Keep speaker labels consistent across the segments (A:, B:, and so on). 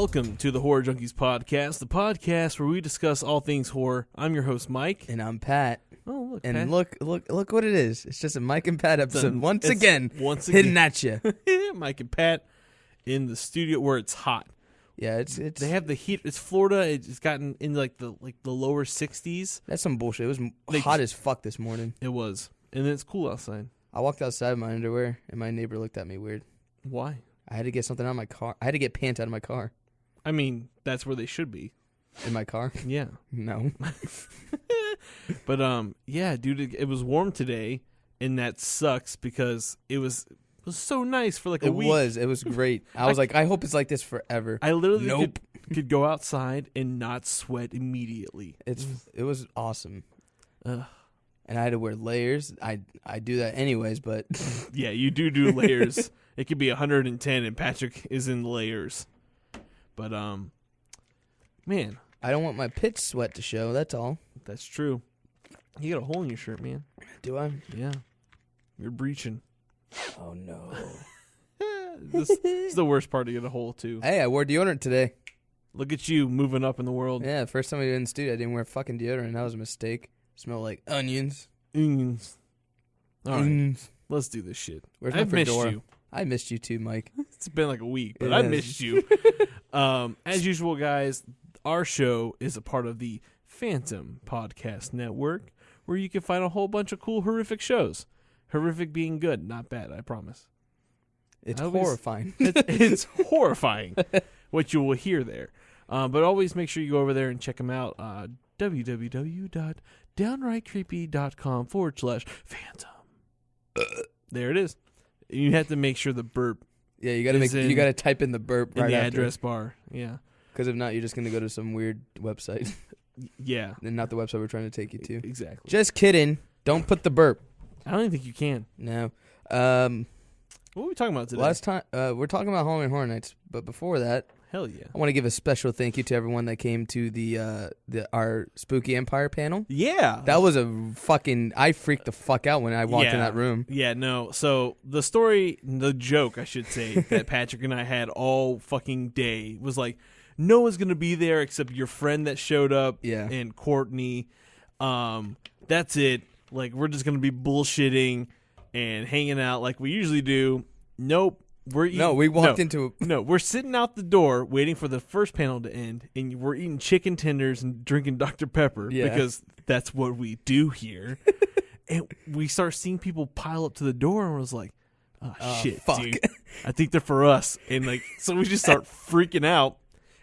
A: Welcome to the Horror Junkies Podcast, the podcast where we discuss all things horror. I'm your host, Mike.
B: And I'm Pat.
A: Oh, look,
B: and
A: Pat.
B: look what it is. It's just a Mike and Pat episode. Once again, hitting at you.
A: Mike and Pat in the studio where it's hot.
B: Yeah, it's
A: they have the heat. It's Florida. It's gotten in the lower 60s.
B: That's some bullshit. It was hot as fuck this morning.
A: It was, and then it's cool outside.
B: I walked outside in my underwear, and my neighbor looked at me weird.
A: Why?
B: I had to get something out of my car. I had to get pants out of my car.
A: I mean, that's where they should be.
B: In my car?
A: Yeah.
B: No.
A: But yeah, dude, it was warm today, and that sucks because it was so nice for like a week.
B: It was great. I was like, I hope it's like this forever.
A: I literally could go outside and not sweat immediately.
B: It was awesome.
A: Ugh.
B: And I had to wear layers. I do that anyways, but
A: yeah, you do layers. It could be 110 and Patrick is in layers. But man,
B: I don't want my pitch sweat to show, that's all.
A: That's true. You got a hole in your shirt, man.
B: Do I?
A: Yeah. You're breaching.
B: Oh no.
A: This is the worst part to get a hole too.
B: Hey, I wore deodorant today.
A: Look at you moving up in the world.
B: Yeah, first time I did in the studio, I didn't wear fucking deodorant. That was a mistake. Smell like onions.
A: Onions. All right,
B: onions.
A: Let's do this shit.
B: Where's my
A: I've missed
B: fedora?
A: you.
B: I missed you too, Mike.
A: It's been like a week, but I missed you. As usual, guys, our show is a part of the Phantom Podcast Network, where you can find a whole bunch of cool horrific shows. Horrific being good, not bad, I promise.
B: It's horrifying.
A: It's horrifying what you will hear there. But always make sure you go over there and check them out. www.downrightcreepy.com/phantom. There it is. You have to make sure the burp.
B: Yeah, you gotta type in the burp
A: in
B: right
A: the
B: after.
A: address bar. Yeah,
B: because if not, you're just gonna go to some weird website.
A: Yeah,
B: and not the website we're trying to take you to.
A: Exactly.
B: Just kidding. Don't put the burp.
A: I don't even think you can.
B: No.
A: What are we talking about today?
B: Last time we're talking about Halloween Horror Nights, but before that,
A: hell yeah,
B: I want to give a special thank you to everyone that came to our Spooky Empire panel.
A: Yeah,
B: that was I freaked the fuck out when I walked in that room.
A: Yeah, no. So the joke, I should say, that Patrick and I had all fucking day was like, no one's gonna be there except your friend that showed up.
B: Yeah,
A: and Courtney. That's it. Like, we're just gonna be bullshitting and hanging out like we usually do. Nope. We're sitting out the door waiting for the first panel to end, and we're eating chicken tenders and drinking Dr. Pepper because that's what we do here. And we start seeing people pile up to the door, and I was like, oh shit,
B: fuck.
A: Dude. I think they're for us. And so we just start freaking out.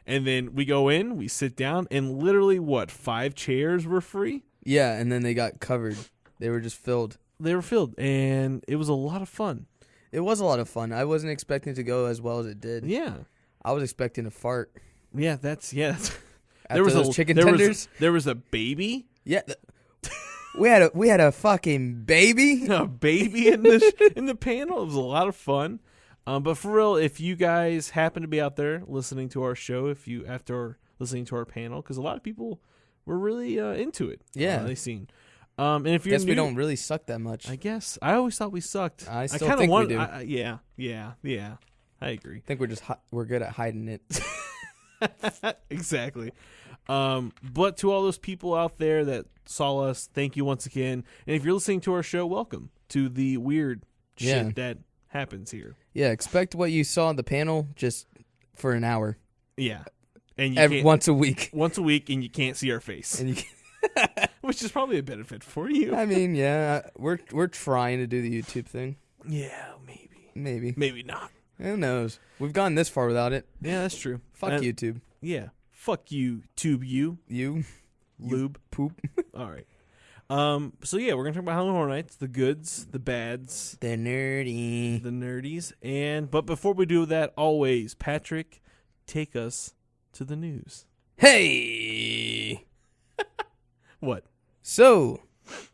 A: And then we go in, we sit down, and literally, 5 chairs were free?
B: Yeah, and then they got covered. They were just filled.
A: They were filled, and it was a lot of fun.
B: It was a lot of fun. I wasn't expecting it to go as well as it did.
A: Yeah.
B: I was expecting a fart.
A: Yeah, there
B: was those chicken tenders.
A: There was a baby.
B: Yeah. We had a fucking baby.
A: A baby in the panel. It was a lot of fun. But for real, if you guys happen to be out there listening to our show, after listening to our panel, because a lot of people were really into it.
B: Yeah.
A: They seemed. And if you're
B: new, we don't really suck that much.
A: I guess. I always thought we sucked.
B: I still think we do.
A: Yeah. I agree.
B: I think we're good at hiding it.
A: Exactly. But to all those people out there that saw us, thank you once again. And if you're listening to our show, welcome to the weird shit that happens here.
B: Yeah, expect what you saw on the panel just for an hour.
A: Yeah. And
B: once a week.
A: Once a week, and you can't see our face.
B: And
A: which is probably a benefit for you.
B: I mean, yeah, we're trying to do the YouTube thing.
A: Yeah, maybe. Maybe not.
B: Who knows? We've gone this far without it.
A: Yeah, that's true.
B: Fuck YouTube.
A: Yeah. Fuck you, tube you.
B: You.
A: Lube.
B: Poop.
A: All right. So yeah, we're going to talk about Halloween Horror Nights, the goods, the bads.
B: The
A: nerdies. But before we do that, always, Patrick, take us to the news.
B: Hey!
A: What?
B: So,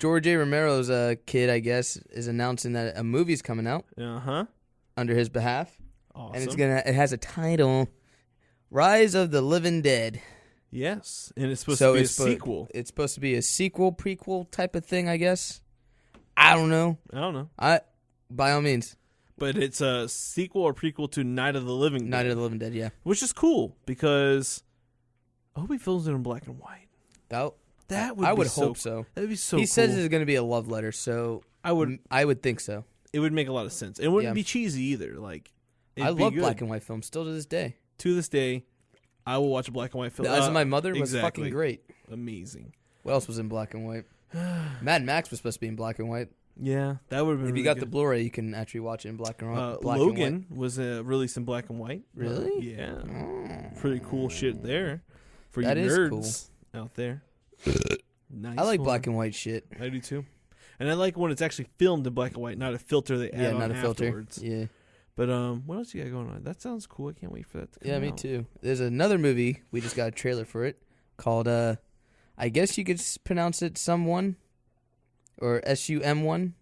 B: George A. Romero's kid, I guess, is announcing that a movie's coming out.
A: Uh-huh.
B: Under his behalf.
A: Awesome.
B: And it has a title, Rise of the Living Dead.
A: Yes, and it's supposed to be a sequel.
B: It's supposed to be a sequel, prequel type of thing, I guess. I don't know.
A: By all means. But it's a sequel or prequel to Night of the Living Dead.
B: Night of the Living Dead, yeah.
A: Which is cool because I hope he films it in black and white.
B: That would I would hope so.
A: That'd be so cool.
B: He says it's going to be a love letter, so I would think so.
A: It would make a lot of sense. It wouldn't be cheesy either. Like,
B: I love black and white films still to this day.
A: To this day, I will watch a black and white film.
B: The Eyes of My Mother was fucking great.
A: Amazing.
B: What else was in black and white? Mad Max was supposed to be in black and white.
A: Yeah, that would have been.
B: If
A: you
B: got the Blu-ray, you can actually watch it in black and white.
A: Logan was released in black and white.
B: Really?
A: Yeah. Pretty cool shit there for you nerds out there. Nice.
B: I like black and white shit.
A: I do too, and I like when it's actually filmed in black and white, not a filter they add on afterwards.
B: Yeah.
A: But what else you got going on? That sounds cool. I can't wait for that to come out.
B: Yeah, me too. There's another movie. We just got a trailer for it called I guess you could pronounce it Someone. Or SUM1?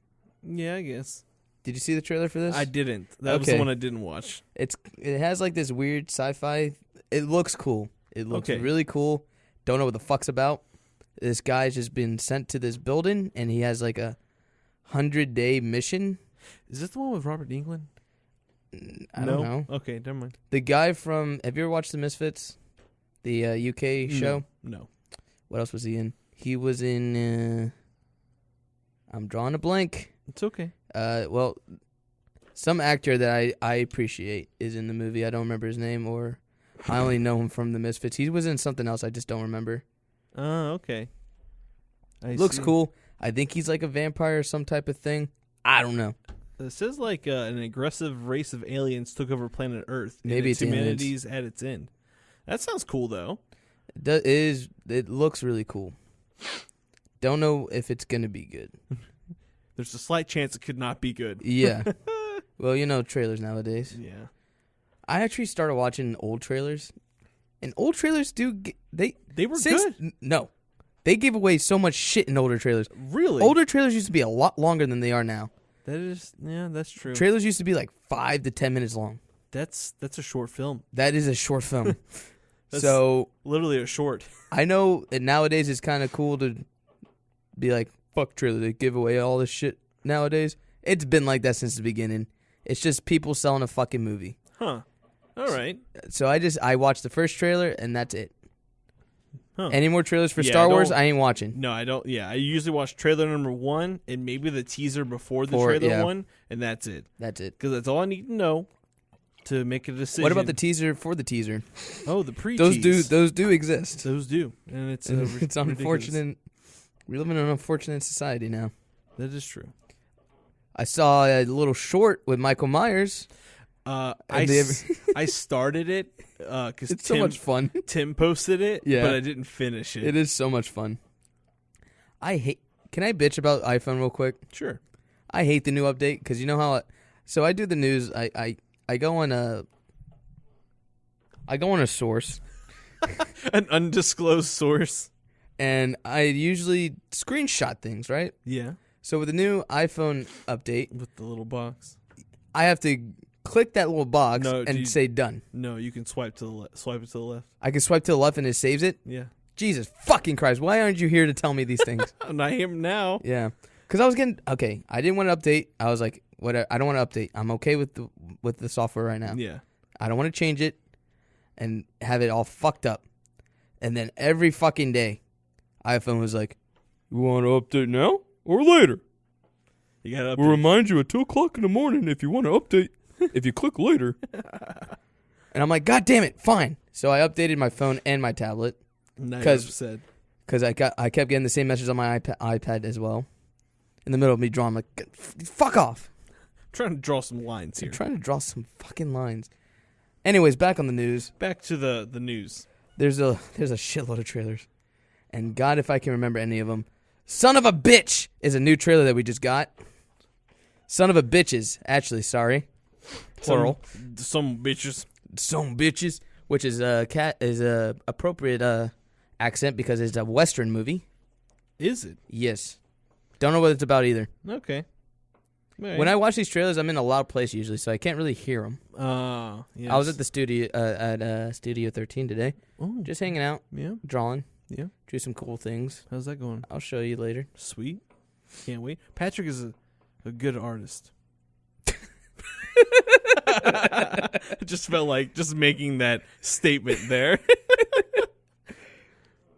A: Yeah, I guess.
B: Did you see the trailer for this?
A: I didn't. That was the one I didn't watch.
B: It has like this weird sci-fi. It looks cool. It looks really cool. Don't know what the fuck's about. This guy's just been sent to this building, and he has like a 100-day mission.
A: Is this the one with Robert Englund?
B: I don't know.
A: Okay, never mind.
B: The guy from... Have you ever watched The Misfits? The UK show?
A: No.
B: What else was he in? He was in... I'm drawing a blank.
A: It's okay.
B: Well, some actor that I appreciate is in the movie. I don't remember his name, or I only know him from The Misfits. He was in something else. I just don't remember.
A: Oh, okay.
B: Looks cool. I think he's like a vampire or some type of thing. I don't know.
A: It says like an aggressive race of aliens took over planet Earth.
B: Maybe it's
A: humanity's at its end. That sounds cool, though.
B: It looks really cool. Don't know if it's going to be good.
A: There's a slight chance it could not be good.
B: Yeah. Well, you know trailers nowadays.
A: Yeah.
B: I actually started watching old trailers. And old trailers they
A: were good.
B: No. They give away so much shit in older trailers.
A: Really?
B: Older trailers used to be a lot longer than they are now.
A: That's true.
B: Trailers used to be like 5 to 10 minutes long.
A: That's a short film.
B: That is a short film.
A: That's
B: so
A: literally a short.
B: I know that nowadays it's kind of cool to be like, fuck trailer, they give away all this shit nowadays. It's been like that since the beginning. It's just people selling a fucking movie.
A: Huh. All right.
B: So I watched the first trailer, and that's it.
A: Huh.
B: Any more trailers for Star Wars, I ain't watching.
A: No, I don't. Yeah, I usually watch trailer number 1 and maybe the teaser before the trailer 1, and that's it.
B: That's it.
A: Because that's all I need to know to make a decision.
B: What about the teaser for the teaser?
A: Oh, the pre-tease.
B: Those do exist.
A: Those do. And it's
B: it's unfortunate. We live in an unfortunate society now.
A: That is true.
B: I saw a little short with Michael Myers.
A: I started it because
B: it's so much fun.
A: Tim posted it, but I didn't finish it.
B: It is so much fun. Can I bitch about iPhone real quick?
A: Sure.
B: I hate the new update because you know how. So I do the news. I go on a source,
A: an undisclosed source.
B: And I usually screenshot things, right?
A: Yeah.
B: So with the new iPhone update,
A: with the little box,
B: I have to click that little box and say done.
A: No, you can swipe it to the left.
B: I can swipe to the left and it saves it?
A: Yeah.
B: Jesus fucking Christ! Why aren't you here to tell me these things?
A: I am now.
B: Yeah. Because I was getting I didn't want to update. I was like, whatever. I don't want to update. I'm okay with the software right now.
A: Yeah.
B: I don't want to change it and have it all fucked up. And then every fucking day, iPhone was like, you want to update now or later?
A: You gotta update.
B: We'll remind you at 2 o'clock in the morning if you want to update. If you click later. And I'm like, God damn it, fine. So I updated my phone and my tablet. Because I kept getting the same message on my iPad as well. In the middle of me drawing, I'm like, fuck off.
A: I'm trying to draw some lines here.
B: I'm trying to draw some fucking lines. Anyways, back on the news.
A: Back to the news.
B: There's a shitload of trailers. And God, if I can remember any of them. Son of a Bitch is a new trailer that we just got. Son of a Bitches, actually, sorry. Plural.
A: Some bitches.
B: Some bitches. Which is a appropriate accent because it's a Western movie.
A: Is it?
B: Yes. Don't know what it's about either.
A: Okay. Right.
B: When I watch these trailers, I'm in a loud place usually, so I can't really hear them.
A: Yes.
B: I was at the studio at Studio 13 today.
A: Oh.
B: Just hanging out.
A: Yeah.
B: Drawing.
A: Yeah.
B: Do some cool things.
A: How's that going?
B: I'll show you later.
A: Sweet. Can't wait. Patrick is a good artist. It just felt like just making that statement there.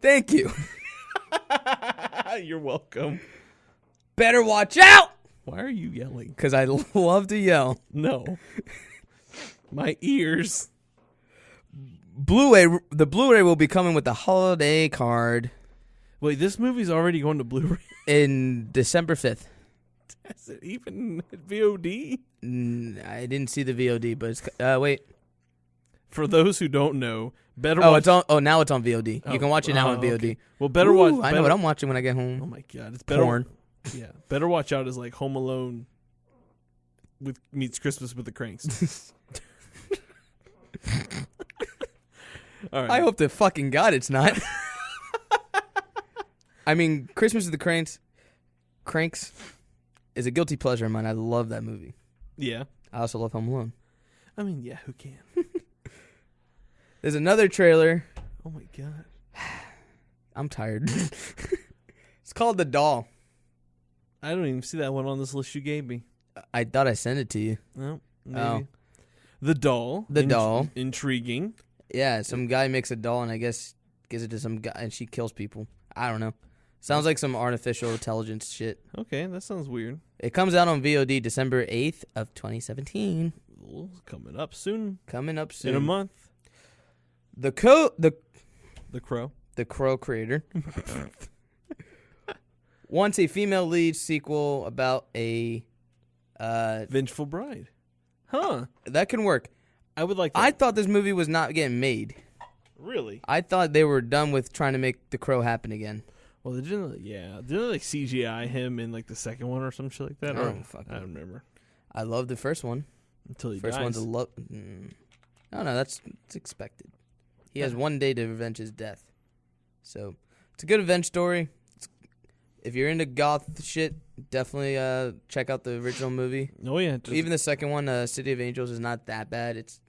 B: Thank you.
A: You're welcome.
B: Better watch out.
A: Why are you yelling?
B: Because I love to yell.
A: No. My ears.
B: The Blu-ray will be coming with the holiday card.
A: Wait, this movie's already going to Blu-ray?
B: In December 5th.
A: Is it even VOD?
B: I didn't see the VOD, but it's... wait.
A: For those who don't know,
B: now it's on VOD. You can watch it now on VOD.
A: Okay. Well, better watch...
B: I know what I'm watching when I get home.
A: Oh, my God. It's better.
B: Porn.
A: Yeah. Better watch out is like Home Alone meets Christmas with the Cranks. All right.
B: I hope to fucking God it's not. I mean, Christmas with the Cranks is a guilty pleasure of mine. I love that movie.
A: Yeah.
B: I also love Home Alone.
A: I mean, yeah, who can?
B: There's another trailer.
A: Oh, my God.
B: I'm tired. It's called The Doll.
A: I don't even see that one on this list you gave me.
B: I thought I sent it to you.
A: No, maybe. Oh. The Doll.
B: The Doll.
A: Intriguing.
B: Yeah, some guy makes a doll and I guess gives it to some guy and she kills people. I don't know. Sounds like some artificial intelligence shit.
A: Okay, that sounds weird.
B: It comes out on VOD December 8th of 2017.
A: Coming up soon.
B: In
A: a month.
B: The
A: Crow.
B: The Crow creator wants a female lead sequel about a
A: vengeful bride. Huh.
B: That can work.
A: I would like that.
B: I thought this movie was not getting made.
A: Really?
B: I thought they were done with trying to make The Crow happen again.
A: Well, they didn't. Yeah, didn't they like CGI him in like the second one or some shit like that? I don't remember.
B: I love the first one.
A: Until he
B: first
A: dies.
B: One's a love. No, it's expected. He has one day to avenge his death. So it's a good revenge story. If you're into goth shit, definitely check out the original movie.
A: Oh yeah,
B: even the second one, City of Angels, is not that bad. It's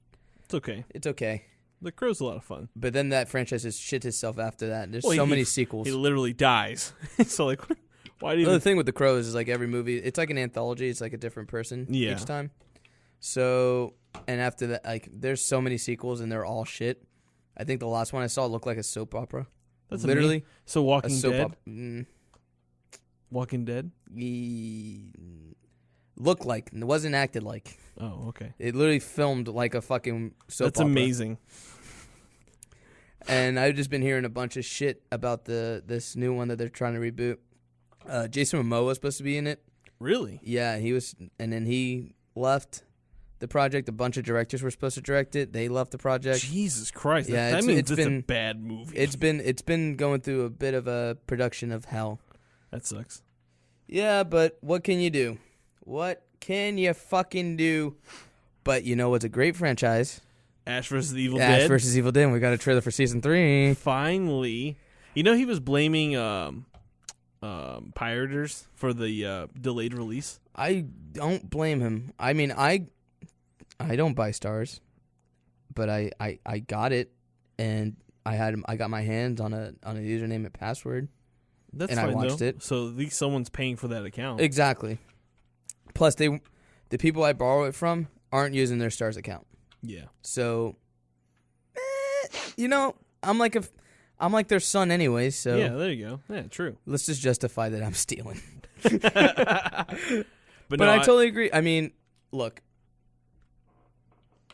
A: okay.
B: It's okay.
A: The Crow's a lot of fun.
B: But then that franchise has shit itself after that. There's so many sequels.
A: He literally dies. So like, why do you?
B: The thing with The Crow is like every movie, it's like an anthology. It's like a different person each time. So and after that, like there's so many sequels and they're all shit. I think the last one I saw looked like a soap opera.
A: That's
B: literally
A: amazing. So Walking Dead. Walking Dead?
B: Looked like. It wasn't acted like.
A: Oh, okay.
B: It literally filmed like a fucking soap opera.
A: That's amazing.
B: And I've just been hearing a bunch of shit about this new one that they're trying to reboot. Jason Momoa was supposed to be in it.
A: Really?
B: Yeah, he was, and then he left the project. A bunch of directors were supposed to direct it. They left the project.
A: Jesus Christ!
B: Yeah,
A: that means it's a bad movie.
B: It's been going through a bit of a production of hell.
A: That sucks.
B: Yeah, but what can you do? What can you fucking do? But you know what's a great franchise?
A: Ash vs. Evil Dead.
B: Ash vs. Evil Dead. We got a trailer for season 3.
A: Finally. You know he was blaming pirators for the delayed release.
B: I don't blame him. I mean, I don't buy stars, but I got it, and I got my hands on a username and password.
A: That's
B: and
A: fine,
B: I watched
A: though.
B: it.
A: So at least someone's paying for that account.
B: Exactly. Plus, the people I borrow it from aren't using their stars account.
A: Yeah.
B: So, you know, I'm like their son anyway. So
A: yeah, there you go. Yeah, true.
B: Let's just justify that I'm stealing.
A: But
B: I totally agree. I mean, look,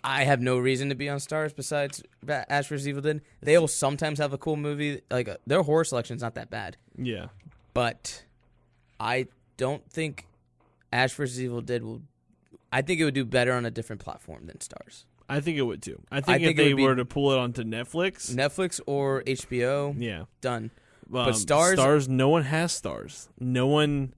B: I have no reason to be on stars besides Ash vs. Evil Dead. They will sometimes have a cool movie. Like their horror selection's not that bad.
A: Yeah.
B: But I don't think Ash vs. Evil Dead will. I think it would do better on a different platform than stars.
A: I think it would too. I think if they were to pull it onto
B: Netflix or HBO,
A: yeah,
B: done. But
A: stars, no one has stars. No one.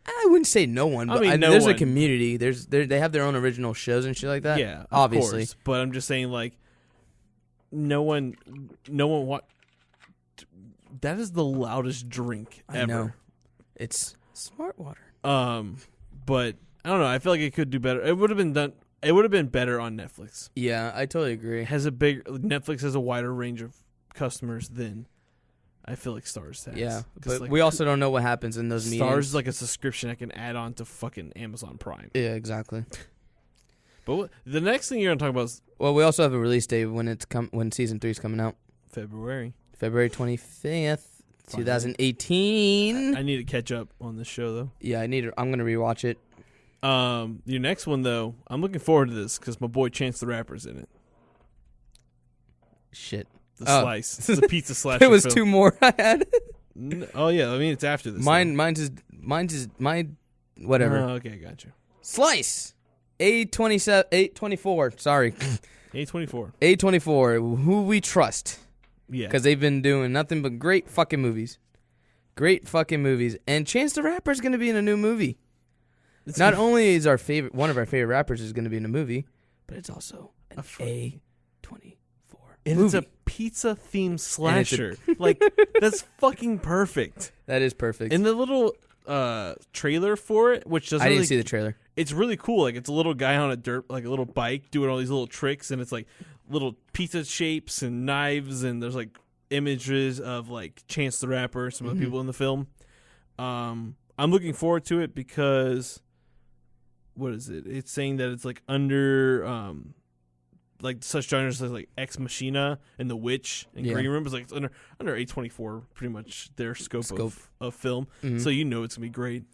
B: I wouldn't say no one, but there's a community. They have their own original shows and shit like that.
A: Yeah,
B: obviously.
A: Of course, but I'm just saying, like, no one. That is the loudest drink ever.
B: I know. It's smart water.
A: But I don't know. I feel like it could do better. It would have been done. It would have been better on Netflix.
B: Yeah, I totally agree.
A: Netflix has a wider range of customers than I feel like Stars has.
B: Yeah, but we also don't know what happens in those meetings.
A: Stars is like a subscription I can add on to fucking Amazon Prime.
B: Yeah, exactly.
A: But the next thing you're gonna talk about is
B: we also have a release date when season 3 is coming out.
A: February
B: 25th, 2018.
A: I need to catch up on this show though.
B: Yeah, I'm gonna rewatch it.
A: Your next one though, I'm looking forward to this because my boy Chance the Rapper's in it.
B: Shit.
A: The Slice. It's a pizza slasher.
B: There was
A: film.
B: 2 more I had.
A: Oh yeah, I mean it's after this.
B: Mine's whatever.
A: Oh, okay, gotcha.
B: Slice. A24. Sorry.
A: A24.
B: A24. Who we trust.
A: Yeah.
B: Because they've been doing nothing but great fucking movies. Great fucking movies. And Chance the Rapper's going to be in a new movie. Not only is one of our favorite rappers is going to be in a movie, but it's also an A24
A: and
B: movie.
A: It's a pizza-themed slasher. Like, that's fucking perfect.
B: That is perfect.
A: And the little trailer for it, which doesn't
B: I didn't see the trailer.
A: It's really cool. Like, it's a little guy on a a little bike doing all these little tricks, and it's like little pizza shapes and knives, and there's like images of like Chance the Rapper, some of the people in the film. I'm looking forward to it because what is it? It's saying that it's like under like such genres as like Ex Machina and The Witch and Green Room. It's like it's under A24, pretty much their scope. Of film. Mm-hmm. So you know it's gonna be great.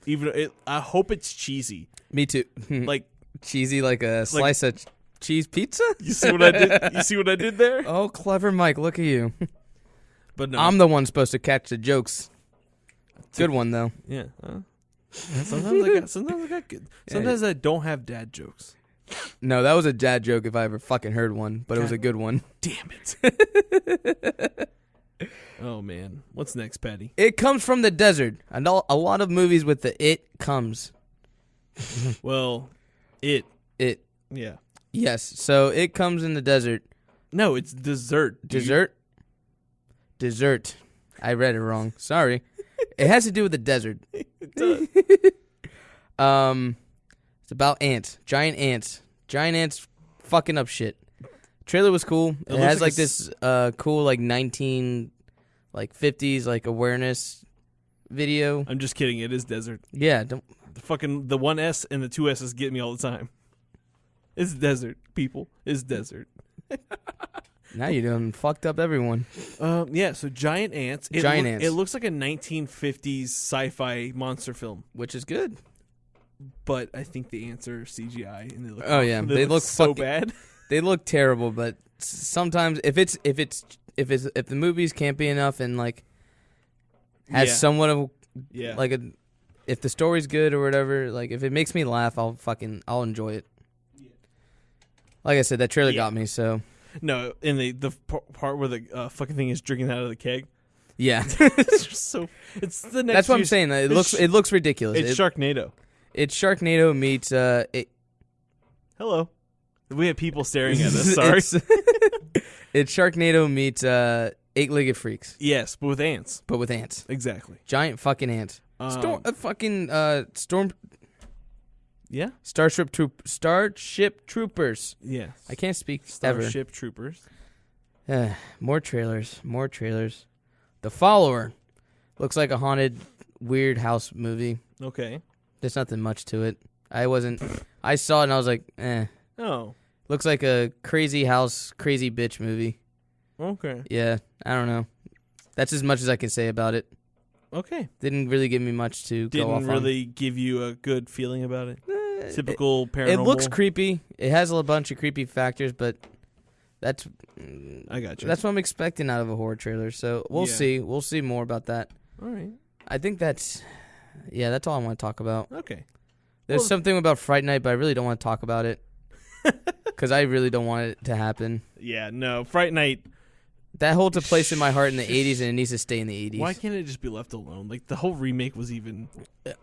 A: I hope it's cheesy.
B: Me too.
A: Like
B: cheesy, like a slice of cheese pizza.
A: You see what I did? You see what I did there?
B: Oh, clever, Mike! Look at you.
A: But no,
B: I'm the one supposed to catch the jokes. Good one though.
A: Yeah. Sometimes I got good. Sometimes I don't have dad jokes.
B: No, that was a dad joke if I ever fucking heard one, but it was a good one.
A: Damn it. Oh, man. What's next, Patty?
B: It comes from the desert. And a lot of movies with the it comes.
A: Well, it. Yeah.
B: Yes, so it comes in the desert.
A: No, it's dessert.
B: Dessert? Dessert. I read it wrong. Sorry. It has to do with the desert.
A: It does.
B: It's about ants. Giant ants. Giant ants fucking up shit. Trailer was cool. It has like this cool like 50s like awareness video.
A: I'm just kidding. It is desert.
B: Yeah. Don't.
A: The one S and the 2 S's get me all the time. It's desert, people. It's desert.
B: Now you done fucked up everyone.
A: Yeah, so giant ants.
B: Ants.
A: It looks like a 1950s sci-fi monster film,
B: which is good.
A: But I think the ants are CGI, and they look.
B: They look
A: so bad.
B: They look terrible. But sometimes if the movies can't be enough and like has somewhat of like if the story's good or whatever, like if it makes me laugh, I'll enjoy it. Yeah. Like I said, that trailer got me. So
A: no, in the part where the fucking thing is drinking out of the keg.
B: Yeah,
A: it's just so. It's the next.
B: That's what I'm saying. It looks ridiculous.
A: It's Sharknado.
B: It's Sharknado meets.
A: Hello, we have people staring at us. Sorry.
B: It's Sharknado meets Eight-Legged Freaks.
A: Yes, but with ants.
B: Exactly.
A: Giant
B: fucking ants. Storm.
A: Yeah.
B: Starship Troopers.
A: Yeah.
B: I can't speak
A: Starship Troopers.
B: More trailers. The Follower looks like a haunted, weird house movie.
A: Okay.
B: There's nothing much to it. I saw it and I was like, eh.
A: Oh.
B: Looks like a crazy house, crazy bitch movie.
A: Okay.
B: Yeah, I don't know. That's as much as I can say about it.
A: Okay.
B: Didn't really give me much to go off on.
A: Didn't really give you a good feeling about it? Typical paranormal?
B: It looks creepy. It has a bunch of creepy factors, but that's...
A: I got you.
B: That's what I'm expecting out of a horror trailer, so we'll see. We'll see more about that.
A: All right.
B: I think that's all I want to talk about.
A: Okay.
B: There's something about Fright Night, but I really don't want to talk about it. Because I really don't want it to happen.
A: Yeah, no. Fright Night.
B: That holds a place in my heart in the 80s, and it needs to stay in the 80s.
A: Why can't it just be left alone? Like, the whole remake was even...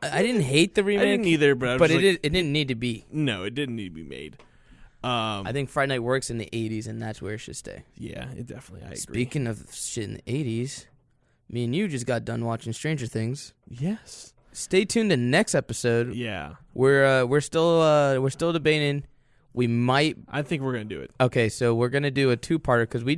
B: I didn't hate the remake.
A: I didn't either, but
B: it didn't need to be.
A: No, it didn't need to be made.
B: I think Fright Night works in the 80s, and that's where it should stay.
A: Yeah, it definitely, I agree.
B: Speaking of shit in the 80s, me and you just got done watching Stranger Things.
A: Yes.
B: Stay tuned to next episode.
A: Yeah.
B: We're still debating. We might.
A: I think we're gonna do it.
B: Okay, so we're gonna do a two-parter because we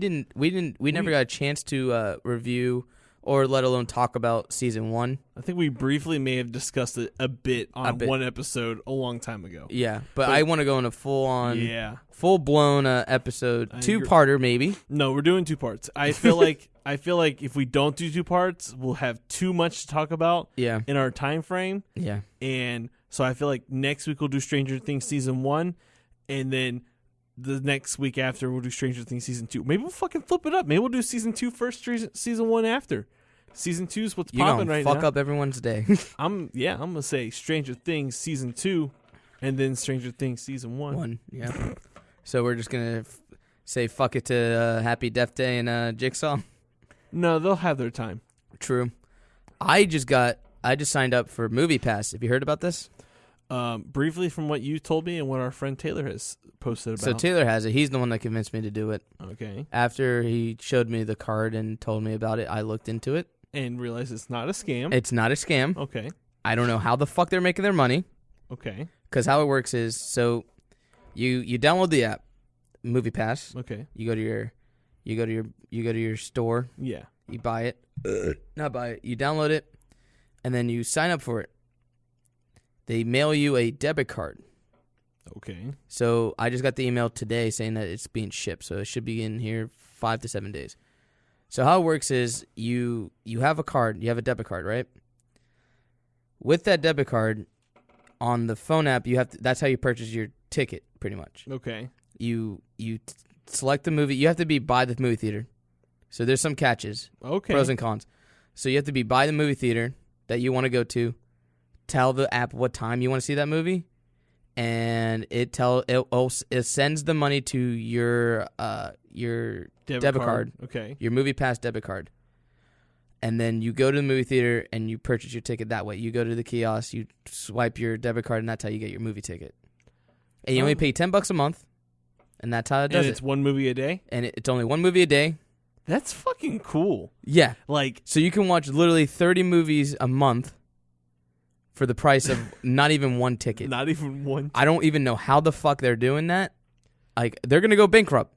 B: never got a chance to review or let alone talk about season 1.
A: I think we briefly may have discussed it a bit on one episode a long time ago.
B: Yeah, but I want to go in a full-blown episode, 2-parter maybe.
A: No, we're doing 2 parts. I feel like if we don't do 2 parts, we'll have too much to talk about in our time frame.
B: Yeah.
A: And so I feel like next week we'll do Stranger Things season 1, and then the next week after we'll do Stranger Things season 2. Maybe we'll fucking flip it up. Maybe we'll do season 2 first, season 1 after. Season 2 is what's popping right now.
B: Fuck up everyone's day.
A: I'm gonna say Stranger Things season 2, and then Stranger Things season 1.
B: Yeah. So we're just gonna say fuck it to Happy Death Day and Jigsaw.
A: No, they'll have their time.
B: True. I just signed up for Movie Pass. Have you heard about this?
A: Briefly from what you told me and what our friend Taylor has posted about.
B: So Taylor has it. He's the one that convinced me to do it.
A: Okay.
B: After he showed me the card and told me about it, I looked into it.
A: And realized it's not a scam.
B: It's not a scam.
A: Okay.
B: I don't know how the fuck they're making their money.
A: Okay.
B: Because how it works is, so you download the app, Movie Pass.
A: Okay.
B: You go to your store.
A: Yeah.
B: You buy it. Not buy it. You download it, and then you sign up for it. They mail you a debit card.
A: Okay.
B: So I just got the email today saying that it's being shipped, so it should be in here 5 to 7 days. So how it works is you have a card, you have a debit card, right? With that debit card, on the phone app, that's how you purchase your ticket, pretty much.
A: Okay.
B: You select the movie. You have to be by the movie theater. So there's some catches.
A: Okay.
B: Pros and cons. So you have to be by the movie theater that you want to go to. Tell the app what time you want to see that movie, and it sends the money to your debit card.
A: Okay.
B: Your Movie Pass debit card. And then you go to the movie theater and you purchase your ticket that way. You go to the kiosk, you swipe your debit card, and that's how you get your movie ticket. And you only pay $10 a month, and that's how it does it.
A: And it's one movie a day?
B: And it's only one movie a day.
A: That's fucking cool.
B: Yeah.
A: Like,
B: so you can watch literally 30 movies a month for the price of not even one ticket.
A: Not even one ticket.
B: I don't even know how the fuck they're doing that. Like, they're going to go bankrupt.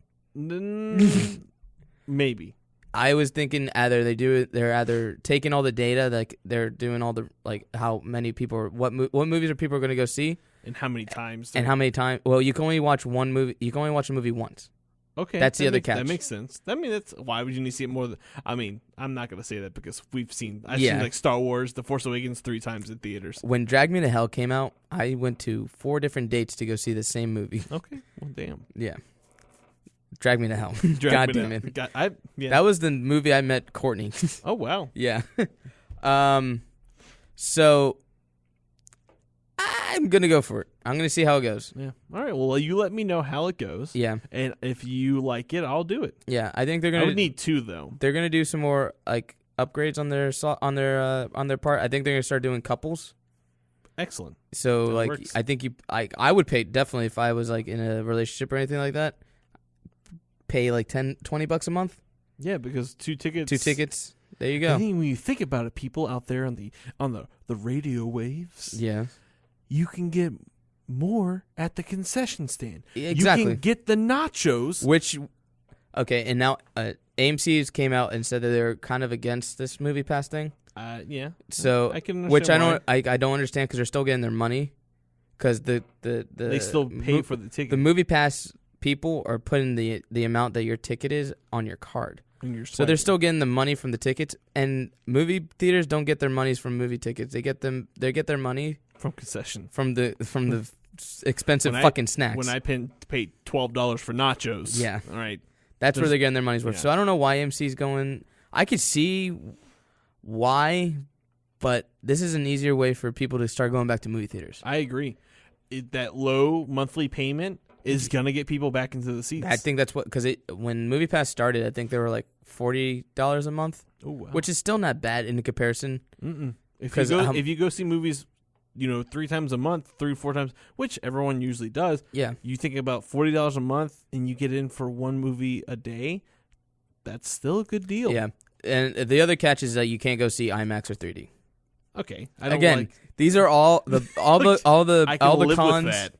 A: Maybe.
B: I was thinking they're either taking all the data, like they're doing all the, like how many people, what movies are people going to go see,
A: and how many times,
B: Well, you can only watch one movie. You can only watch a movie once.
A: Okay,
B: that's the other catch.
A: That makes sense. I mean, why would you need to see it more? I mean, I'm not going to say that because I've seen like Star Wars, The Force Awakens 3 times in theaters.
B: When Drag Me to Hell came out, I went to 4 different dates to go see the same movie.
A: Okay, well, damn.
B: Yeah. Drag Me to Hell. God damn it. That was the movie I met Courtney.
A: Oh, wow.
B: Yeah. So I'm going to go for it. I'm going to see how it goes.
A: Yeah. All right. Well, you let me know how it goes.
B: Yeah.
A: And if you like it, I'll do it.
B: Yeah. I think they're going to...
A: I would need 2, though.
B: They're going to do some more like upgrades on their part. I think they're going to start doing couples.
A: Excellent.
B: So that works. I think I would pay, definitely, if I was like in a relationship or anything like that, pay like $20 a month.
A: Yeah, because 2 tickets.
B: 2 tickets. There you go.
A: I think when you think about it, people out there on the radio waves.
B: Yeah.
A: You can get more at the concession stand.
B: Exactly.
A: You can get the nachos.
B: And now AMC's came out and said that they're kind of against this Movie Pass thing.
A: Yeah.
B: So
A: I can understand
B: which
A: why.
B: I don't understand because they're still getting their money because they
A: still pay for the ticket.
B: The Movie Pass people are putting the amount that your ticket is on your card. So they're still getting the money from the tickets, and movie theaters don't get their monies from movie tickets. They get their money
A: from concession
B: from the expensive fucking snacks.
A: When I paid $12 for nachos.
B: Yeah.
A: All right.
B: That's where they're getting their money's worth. Yeah. So I don't know why AMC's going. I could see why, but this is an easier way for people to start going back to movie theaters.
A: I agree. That low monthly payment is going to get people back into the seats.
B: I think that's because when Movie Pass started, I think they were like $40 a month, which is still not bad in comparison.
A: If you go see movies, 3 times a month, 3-4 times, which everyone usually does.
B: Yeah,
A: you think about $40 a month, and you get in for 1 movie a day. That's still a good deal.
B: Yeah, and the other catch is that you can't go see IMAX or 3D.
A: Okay,
B: these are all the cons.
A: With that.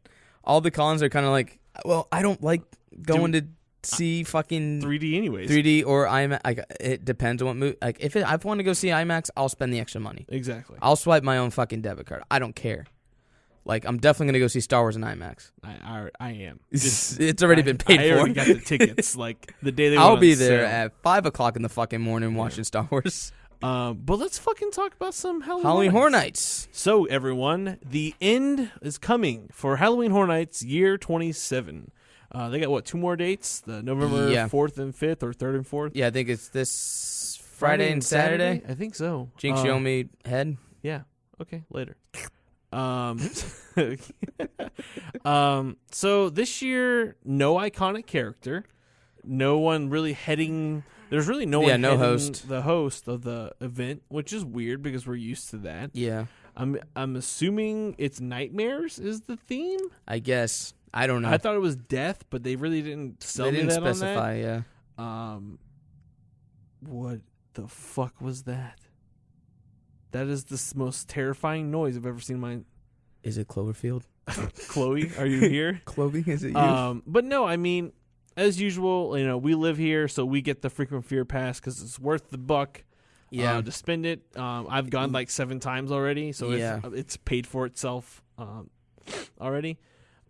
B: All the cons are kind of like, well, I don't like going to see fucking
A: 3D anyways.
B: 3D or IMAX. It depends on what movie. Like if I want to go see IMAX, I'll spend the extra money.
A: Exactly.
B: I'll swipe my own fucking debit card. I don't care. Like I'm definitely gonna go see Star Wars in IMAX.
A: I am.
B: It's already been paid for.
A: I already got the tickets. Like the day they.
B: I'll be there at 5:00 in the fucking morning watching Star Wars.
A: But let's fucking talk about some
B: Halloween Horror Nights.
A: So everyone, the end is coming for Halloween Horror Nights year 27. They got 2 more dates? The November 4th and 5th, or 3rd and 4th?
B: Yeah, I think it's this Friday and Saturday.
A: I think so.
B: Jinx, show me head.
A: Yeah. Okay. Later. So this year, no iconic character, no one really heading. There's really no one.
B: No host.
A: The host of the event, which is weird because we're used to that.
B: Yeah.
A: I'm assuming it's nightmares is the theme.
B: I guess. I don't know.
A: I thought it was death, but they really didn't sell me that
B: specify,
A: on that. Yeah. What the fuck was that? That is the most terrifying noise I've ever seen in my...
B: Is it Cloverfield?
A: Chloe, are you here?
B: Chloe, is it you?
A: But no, I mean, as usual, we live here, so we get the frequent fear pass because it's worth the buck.
B: Yeah.
A: To spend it. I've gone like 7 times already, so it's paid for itself already.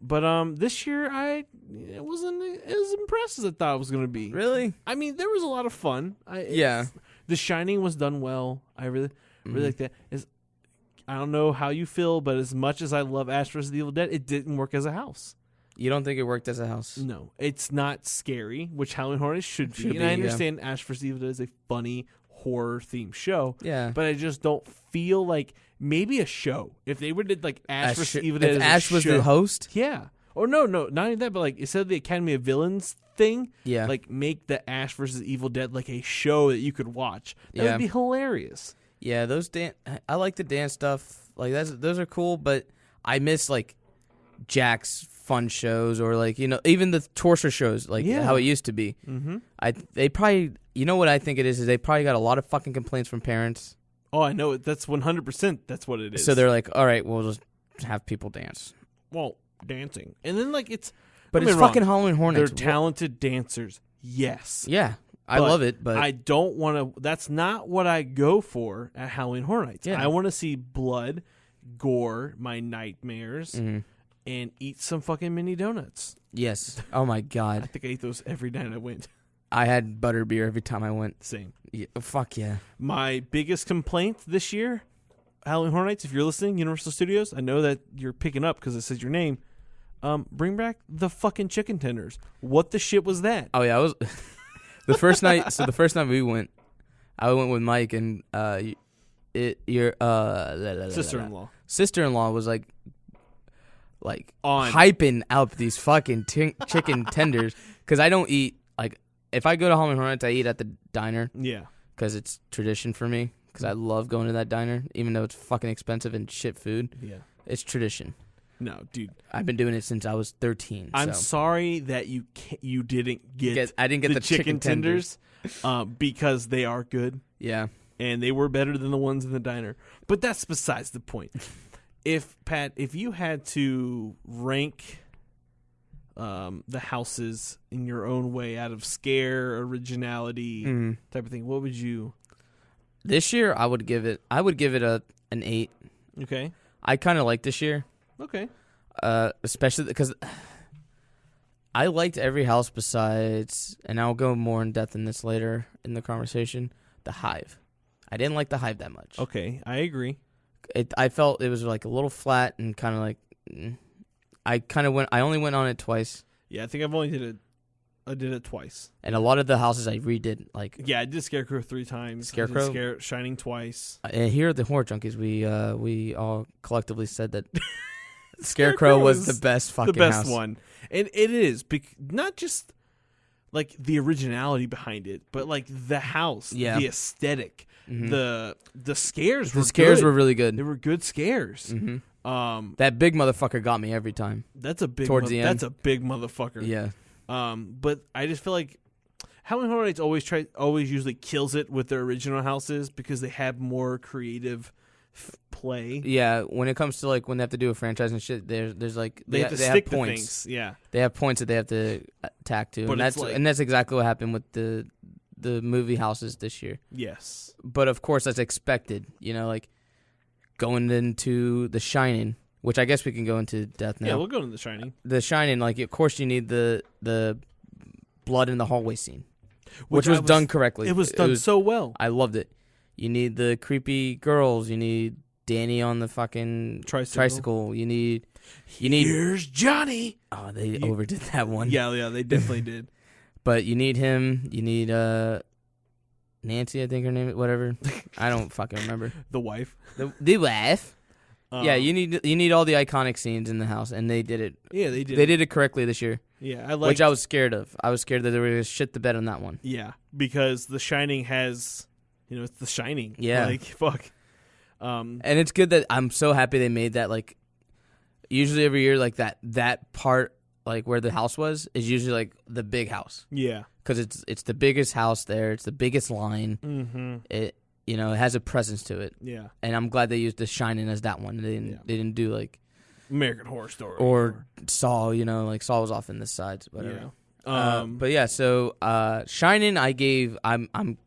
A: But this year, I wasn't as impressed as I thought it was going to be.
B: Really?
A: I mean, there was a lot of fun. The Shining was done well. I really like that. I don't know how you feel, but as much as I love Ash vs. the Evil Dead, it didn't work as a house.
B: You don't think it worked as a house?
A: No. It's not scary, which Halloween Horror Nights should be. And I understand Ash vs. the Evil Dead is a funny horror-themed show.
B: Yeah.
A: But I just don't feel like maybe a show. If they would did like Ash vs. Evil Dead
B: if Ash was the host?
A: Yeah. Or no, not even that, but like instead of the Academy of Villains thing,
B: like
A: make the Ash vs. Evil Dead like a show that you could watch. That would be hilarious.
B: Yeah, I like the dance stuff. Like those are cool, but I miss like Jack's fun shows or like even the torture shows like how it used to be. Mm-hmm. They probably what I think it is they probably got a lot of fucking complaints from parents.
A: Oh, I know it. That's 100%. That's what it is.
B: So they're like, all right, we'll just have people dance.
A: Well, dancing, and then like it's
B: fucking Halloween Horror Nights.
A: They're talented dancers. Yes.
B: Yeah. I love it, but
A: I don't want to. That's not what I go for at Halloween Horror Nights. Yeah. I want to see blood, gore, my nightmares, and eat some fucking mini donuts.
B: Yes. Oh my god.
A: I think I ate those every night I went.
B: I had butterbeer every time I went.
A: Same.
B: Yeah, fuck yeah.
A: My biggest complaint this year, Halloween Horror Nights, if you're listening, Universal Studios, I know that you're picking up because it says your name. Bring back the fucking chicken tenders. What the shit was that?
B: Oh yeah, I was. The first night, we went, I went with Mike and your sister-in-law was like hyping out these fucking chicken tenders because I don't eat like if I go to Halloween Horror Nights I eat at the diner because it's tradition for me because I love going to that diner even though it's fucking expensive and shit food. It's tradition. No, dude. I've been doing it since I was 13.
A: I'm sorry that you didn't get
B: I didn't get the chicken tenders.
A: Because they are good.
B: Yeah.
A: And they were better than the ones in the diner. But that's besides the point. If you had to rank the houses in your own way out of scare, originality, type of thing, what would you?
B: This year, I would give it an 8.
A: Okay.
B: I kind of like this year.
A: Okay.
B: Especially because I liked every house besides, and I'll go more in depth in this later in the conversation, the Hive. I didn't like the Hive that much.
A: Okay, I agree.
B: I felt it was like a little flat and kind of like, I only went on it twice.
A: Yeah, I think I did it twice.
B: And a lot of the houses I redid, like...
A: Yeah, I did Scarecrow 3 times.
B: Scarecrow?
A: Shining twice.
B: Here at the Horror Junkies, we all collectively said that Scarecrow was the best fucking house.
A: The best one. And it is, not just like the originality behind it, but like the house, the aesthetic, the scares were good. The
B: scares were really good.
A: They were good scares.
B: That big motherfucker got me every time.
A: That's a big
B: towards the end.
A: That's a big motherfucker.
B: Yeah.
A: But I just feel like Halloween Horror Nights always usually kills it with their original houses because they have more creative play.
B: Yeah, when it comes to like when they have to do a franchise and shit, there's like
A: they have to stick to things. Yeah,
B: they have points that they have to tack to,
A: but
B: and that's exactly what happened with the movie houses this year.
A: Yes,
B: but of course that's expected. Like going into The Shining, which I guess we can go into Death now.
A: Yeah, we'll go into The Shining.
B: The Shining, like of course you need the blood in the hallway scene, which was done correctly.
A: It was done so well.
B: I loved it. You need the creepy girls. You need Danny on the fucking tricycle. You need.
A: Here's Johnny.
B: Oh, they overdid that one.
A: Yeah, they definitely did.
B: But you need him. You need Nancy, I think her name is, whatever. I don't fucking remember.
A: The wife.
B: The wife. Yeah, you need all the iconic scenes in the house, and they did it.
A: Yeah, they did.
B: They did it correctly this year.
A: Yeah,
B: which I was scared of. I was scared that they were gonna shit the bed on that one.
A: Yeah, because The Shining has, it's The Shining.
B: Yeah,
A: like fuck.
B: And it's good that I'm so happy they made that. Like, usually every year, like that part, like where the house was, is usually like the big house.
A: Yeah,
B: because it's the biggest house there. It's the biggest line.
A: Mm-hmm.
B: It has a presence to it.
A: Yeah,
B: and I'm glad they used The Shining as that one. They didn't do like
A: American Horror Story
B: or Saw. Like Saw was off in the sides, whatever.
A: Yeah.
B: But yeah, so Shining, I'm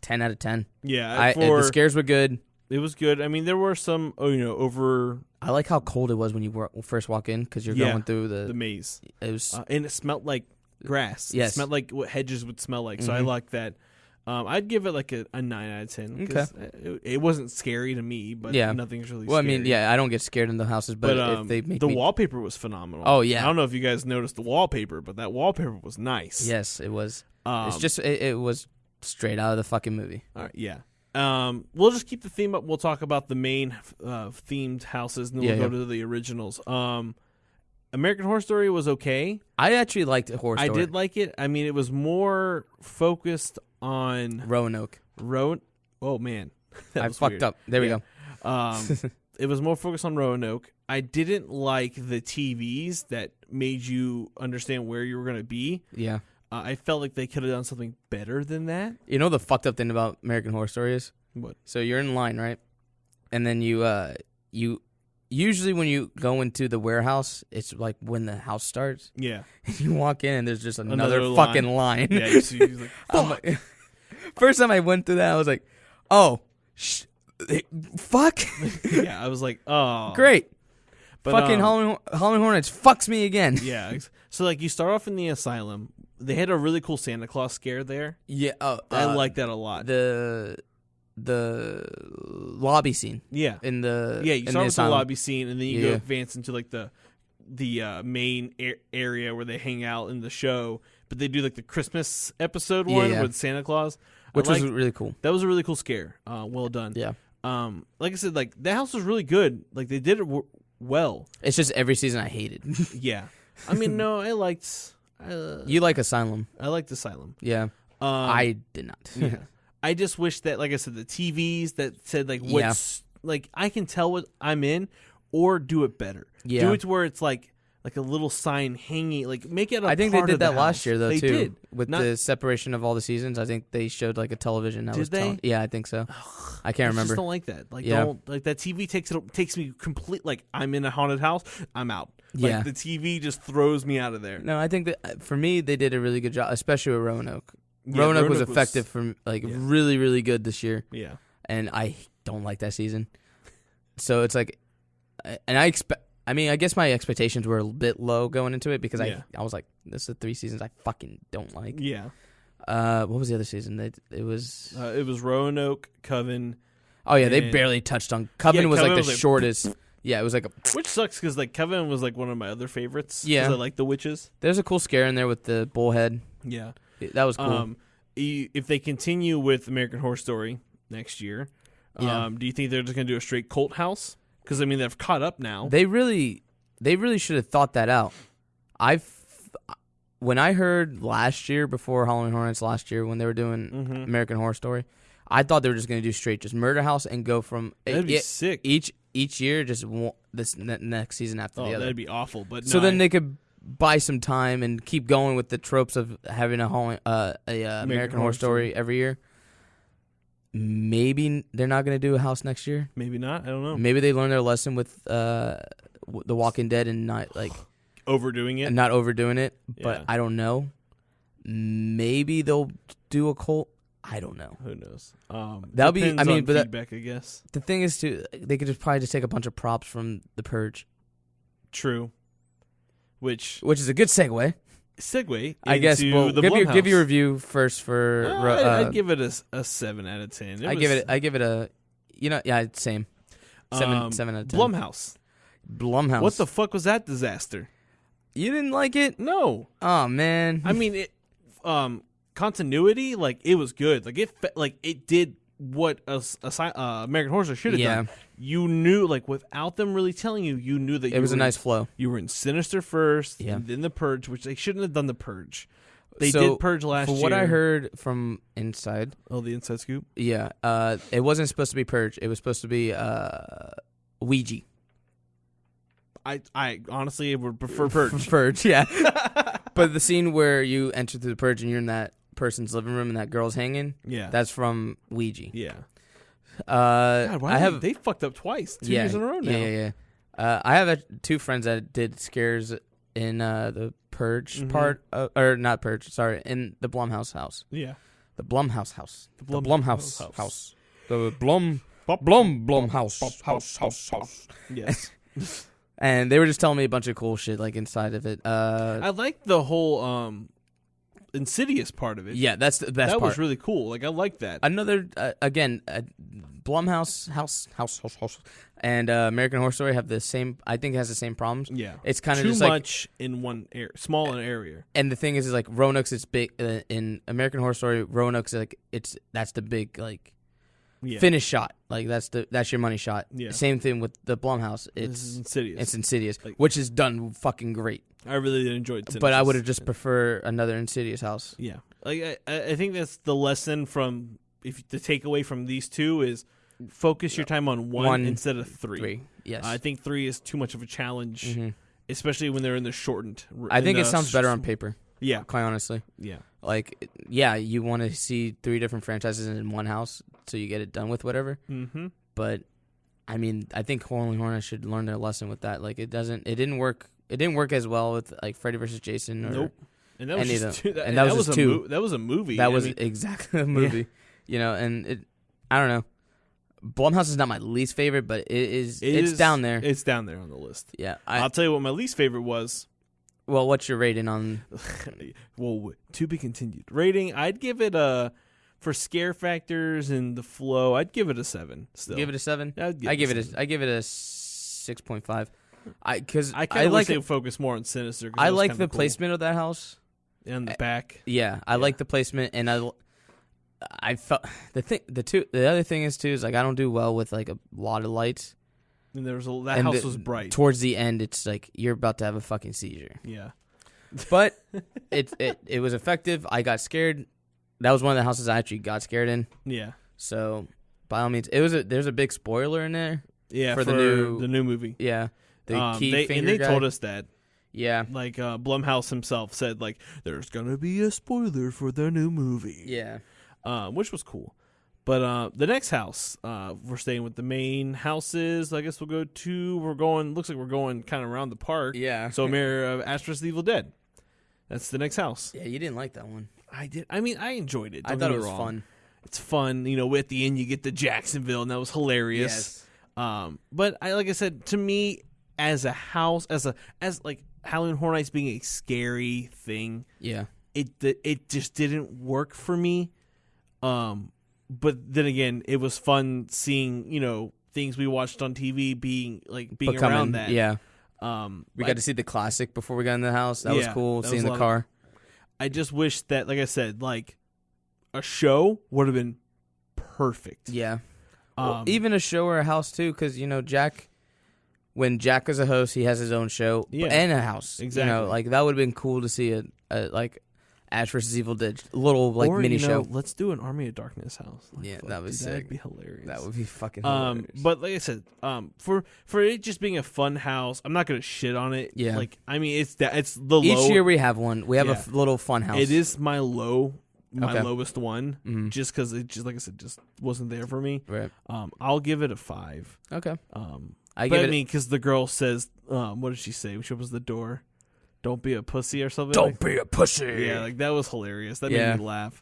B: 10 out of 10.
A: Yeah,
B: the scares were good.
A: It was good. I mean, there were some, over.
B: I like how cold it was when you first walk in because you're going through the
A: maze.
B: It was,
A: and it smelled like grass.
B: Yes,
A: it smelled like what hedges would smell like. So I like that. I'd give it like a 9 out of 10 because it wasn't scary to me, but nothing's really.
B: Well,
A: scary.
B: I mean, I don't get scared in the houses, but if they make
A: the wallpaper was phenomenal.
B: Oh yeah,
A: I don't know if you guys noticed the wallpaper, but that wallpaper was nice.
B: Yes, it was. It's just it was straight out of the fucking movie.
A: All right, yeah. We'll just keep the theme up. We'll talk about the main themed houses, and then we'll go to the originals. American Horror Story was okay.
B: I actually liked Horror Story.
A: I did like it. I mean, it was more focused on
B: Roanoke.
A: Oh man,
B: I fucked weird. Up. There we go.
A: It was more focused on Roanoke. I didn't like the TVs that made you understand where you were going to be.
B: Yeah.
A: I felt like they could have done something better than that.
B: You know the fucked up thing about American Horror Story is?
A: What?
B: So you're in line, right? And then you usually when you go into the warehouse, it's like when the house starts.
A: Yeah.
B: And you walk in and there's just another fucking line.
A: Yeah, you're like, fuck.
B: First time I went through that, I was like, oh, fuck.
A: Yeah, I was like, oh.
B: Great. But, fucking Halloween Hornets fucks me again.
A: Yeah. So like you start off in the asylum. They had a really cool Santa Claus scare there.
B: Yeah.
A: I like that a lot.
B: The lobby scene.
A: Yeah. You start with the lobby scene, and then you go advance into like the main area where they hang out in the show. But they do like the Christmas episode one with Santa Claus,
B: which was really cool.
A: That was a really cool scare. Well done.
B: Yeah.
A: Like I said, like the house was really good. Like they did it well.
B: It's just every season I hated.
A: Yeah. I mean, no, I liked.
B: You like Asylum.
A: I liked Asylum.
B: Yeah. I did not.
A: Yeah. I just wish that, like I said, the TVs that said like what's like I can tell what I'm in, or do it better.
B: Yeah.
A: Do it to where it's like a little sign hanging. Like make it.
B: I think they did that last year though
A: they
B: too.
A: Did.
B: With the separation of all the seasons. I think they showed like a television. That
A: did
B: was
A: they?
B: Yeah, I think so. I can't remember.
A: I just don't like that. Like don't like that TV takes me complete. Like I'm in a haunted house. I'm out. Like the TV just throws me out of there.
B: No, I think that for me they did a really good job, especially with Roanoke. Roanoke was effective for really, really good this year.
A: Yeah.
B: And I don't like that season. So it's like, and I guess my expectations were a bit low going into it because I was like, this is the 3 seasons I fucking don't like.
A: Yeah.
B: What was the other season? It was
A: Roanoke, Coven.
B: Oh yeah, they barely touched on Coven. Was like the shortest. Yeah, it was like
A: which sucks because like Coven was like one of my other favorites.
B: Yeah,
A: I like the witches.
B: There's a cool scare in there with the bullhead.
A: Yeah,
B: that was cool.
A: If they continue with American Horror Story next year, do you think they're just gonna do a straight cult house? Because I mean they've caught up now.
B: They really should have thought that out. When I heard last year before Halloween Hornets last year when they were doing American Horror Story, I thought they were just going to do straight just Murder House and go from
A: that'd be sick
B: each year just this next season after the other.
A: That'd be awful. But
B: so then they could buy some time and keep going with the tropes of having a American Horror Story every year. maybe they're not going to do a house next year.
A: Maybe not. I don't know.
B: Maybe they learned their lesson with The Walking Dead and not like
A: overdoing it.
B: And not overdoing it. But
A: Yeah.
B: I don't know. Maybe they'll do a cult. I don't know.
A: Who knows?
B: That'll be. I mean, but
A: feedback, I guess.
B: The thing is, too, they could probably just take a bunch of props from The Purge.
A: True. Which
B: is a good segue.
A: I guess. Well,
B: give your review first for.
A: I'd give it a 7 out of 10.
B: I give it a. Same. 7 out of 10.
A: Blumhouse. What the fuck was that disaster?
B: You didn't like it?
A: No.
B: Oh man.
A: I mean, it. Continuity, like it was good. Like it did what American Horror Story should have done. You knew, like without them really telling you, you knew that
B: it was a nice flow.
A: You were in Sinister first, and then the Purge, which they shouldn't have done the Purge. They did Purge last year.
B: For what I heard from inside,
A: the inside scoop.
B: Yeah, it wasn't supposed to be Purge. It was supposed to be Ouija.
A: I honestly would prefer Purge.
B: Purge, yeah. But the scene where you enter through the Purge and you're in that person's living room and that girl's hanging, that's from Ouija.
A: Yeah.
B: God,
A: they fucked up twice, 2 years in a row now.
B: Yeah. I have 2 friends that did scares in the Purge part, or not Purge, sorry, in the Blumhouse house.
A: Yeah.
B: The Blumhouse house. The Blumhouse house. The Blumhouse house.
A: Yes.
B: And they were just telling me a bunch of cool shit like inside of it.
A: I like the whole Insidious part of it.
B: Yeah, that's the best part.
A: That was really cool. Like I like that.
B: Another Blumhouse house, and American Horror Story have the same. I think it has the same problems.
A: Yeah,
B: it's kind of
A: too
B: just
A: much in one area, small in an area.
B: And the thing is like Roanoke's is big in American Horror Story. Roanoke's like that's the big like finish shot. Like that's your money shot.
A: Yeah.
B: Same thing with the Blumhouse.
A: It's Insidious.
B: It's Insidious, which is done fucking great.
A: I really enjoyed Insidious.
B: But I would have just preferred another Insidious house.
A: Yeah. Like I think that's the lesson from the takeaway from these two is focus your time on one instead of 3.
B: Yes.
A: I think 3 is too much of a challenge, especially when they're in the shortened.
B: I think it sounds better on paper.
A: Yeah.
B: Quite honestly.
A: Yeah.
B: Like, yeah, you want to see 3 different franchises in one house so you get it done with whatever.
A: Mm-hmm.
B: But, I mean, I think Horror should learn their lesson with that. Like, it didn't work. It didn't work as well with like Freddy vs. Jason or
A: and that was
B: any
A: just
B: of them. And that was just 2.
A: That was a movie.
B: That was exactly a movie. Yeah. You know, and I don't know. Blumhouse is not my least favorite, but it's down there.
A: It's down there on the list.
B: Yeah.
A: I'll tell you what my least favorite was.
B: Well, what's your rating on?
A: Well, to be continued. Rating, I'd give it for scare factors and the flow, I'd give it a 7. Still,
B: give it a 7. I give it a 6.5. Because I
A: kind of like to focus more on Sinister.
B: I like the placement of that house
A: and the back.
B: Yeah, I like the placement, and I felt the other thing is like I don't do well with like a lot of lights.
A: And there was that house was bright.
B: Towards the end, it's like you're about to have a fucking seizure.
A: Yeah,
B: but it was effective. I got scared. That was one of the houses I actually got scared in.
A: Yeah.
B: So by all means, there's a big spoiler in there.
A: Yeah, for the new movie.
B: Yeah.
A: They told us that.
B: Yeah.
A: Like Blumhouse himself said, like, there's gonna be a spoiler for the new movie.
B: Yeah.
A: Which was cool. But the next house, we're staying with the main houses. I guess looks like we're going kind of around the park.
B: Yeah.
A: So Mayor of Ash vs. Evil Dead. That's the next house.
B: Yeah, you didn't like that one.
A: I did. I mean, I enjoyed it.
B: I thought it was fun.
A: It's fun. You know, at the end you get the Jacksonville, and that was hilarious. Yes. But like I said, to me, as a house, as like Halloween Horror Nights being a scary thing,
B: yeah,
A: it just didn't work for me. But then again, it was fun seeing things we watched on TV being around that.
B: Yeah, we got to see the classic before we got in the house. That was cool. Seeing the car.
A: I just wish that, like I said, like a show would have been perfect.
B: Yeah, even a show or a house too, because Jack. When Jack is a host, he has his own show and a house.
A: Exactly.
B: Like that would have been cool to see a like Ash vs. Evil Dead little like mini show.
A: Let's do an Army of Darkness house.
B: Yeah, that was sick.
A: That'd be hilarious.
B: That would be fucking hilarious.
A: But like I said, for it just being a fun house, I'm not gonna shit on it.
B: Yeah.
A: Like I mean, it's the low.
B: Each year we have one. We have a little fun house.
A: It is my low my lowest one, just because it just, like I said, just wasn't there for me.
B: Right.
A: I'll give it a 5.
B: Okay.
A: Because the girl says, what did she say? Which opens the door. Don't be a pussy or something.
B: Don't be a pussy.
A: Yeah, like that was hilarious. That made me laugh.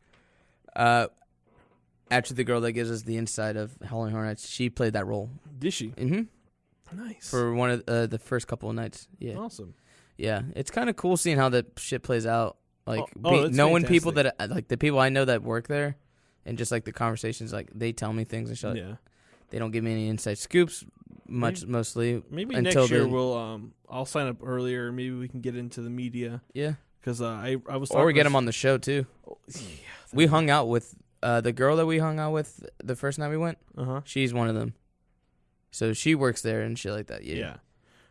B: Actually, the girl that gives us the inside of Halloween Horror Nights, she played that role.
A: Did she?
B: Mm-hmm.
A: Nice.
B: For one of the first couple of nights. Yeah.
A: Awesome.
B: Yeah, it's kind of cool seeing how the shit plays out. Like knowing
A: fantastic.
B: people that like the people I know that work there, and just like the conversations, like they tell me things and shit.
A: Yeah.
B: They don't give me any inside scoops. Mostly.
A: Maybe next year I'll sign up earlier. Maybe we can get into the media.
B: Yeah.
A: Because I was.
B: Or we get them on the show too. Oh, yeah, we hung out with the girl that we hung out with the first night we went. She's one of them. So she works there and shit like that. Yeah.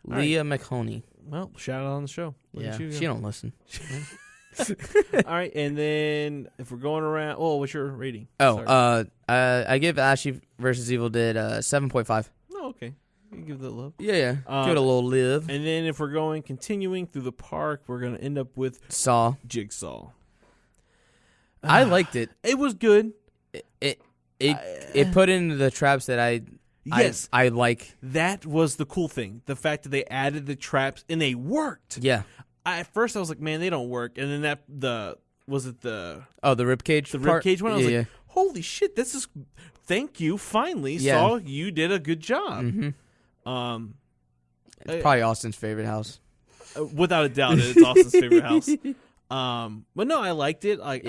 B: Leah McHoney.
A: Well, shout out on the show.
B: She don't listen.
A: All right, and then if we're going around, what's your rating?
B: I give Ashley vs. Evil Dead 7.5.
A: Oh, okay. You give that a love.
B: Yeah. Give it a little live.
A: And then if we're continuing through the park, we're going to end up with Jigsaw.
B: I liked it.
A: It was good.
B: It put in the traps that I like.
A: That was the cool thing. The fact that they added the traps and they worked.
B: Yeah.
A: At first I was like, man, they don't work. And then the
B: ribcage?
A: The ribcage one? I was like, holy shit, this is, thank you, finally. Saw, you did a good job.
B: Mm-hmm. It's probably Austin's favorite house.
A: Without a doubt, it's Austin's favorite house. But no, I liked it. Like,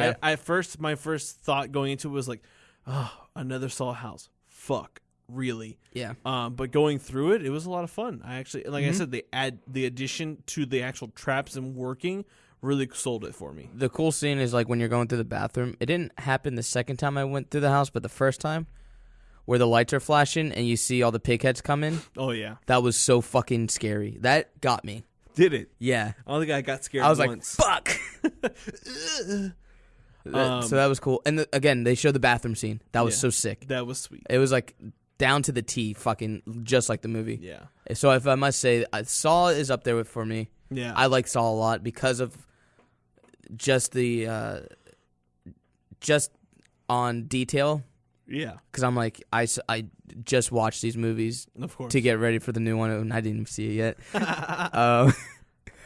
A: my first thought going into it was like, oh, another Saw house. Fuck. Really?
B: Yeah.
A: But going through it, it was a lot of fun. I actually, like I said, the addition to the actual traps and working really sold it for me.
B: The cool scene is like when you're going through the bathroom. It didn't happen the second time I went through the house, but the first time, where the lights are flashing and you see all the pig heads come in.
A: Oh yeah,
B: that was so fucking scary. That got me.
A: Did it?
B: Yeah.
A: I don't think I got scared.
B: I was
A: once.
B: Like, fuck. So that was cool. And again, they showed the bathroom scene. That was so sick.
A: That was sweet.
B: It was like down to the T, fucking just like the movie.
A: Yeah.
B: So if I must say, Saw is up there for me.
A: Yeah.
B: I like Saw a lot because of just the just on detail.
A: Yeah.
B: Because I'm like, I just watched these movies to get ready for the new one, and I didn't even see it yet. And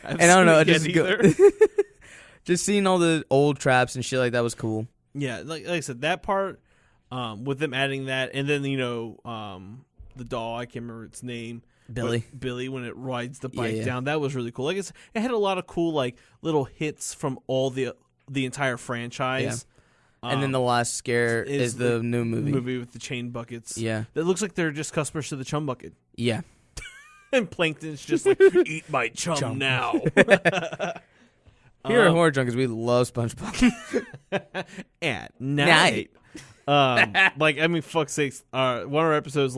B: I don't know, just seeing all the old traps and shit like that was cool.
A: Yeah, like I said, that part with them adding that, and then the doll, I can't remember its name, Billy when it rides the bike down, that was really cool. Like it had a lot of cool like little hits from all the entire franchise. Yeah.
B: And then the last scare is the new movie
A: with the chain buckets.
B: Yeah,
A: that looks like they're just customers to the chum bucket.
B: Yeah,
A: and Plankton's just like, eat my chum now.
B: Here at Horror Junkies, we love SpongeBob.
A: At night. Like, I mean, fuck's sakes. One of our episodes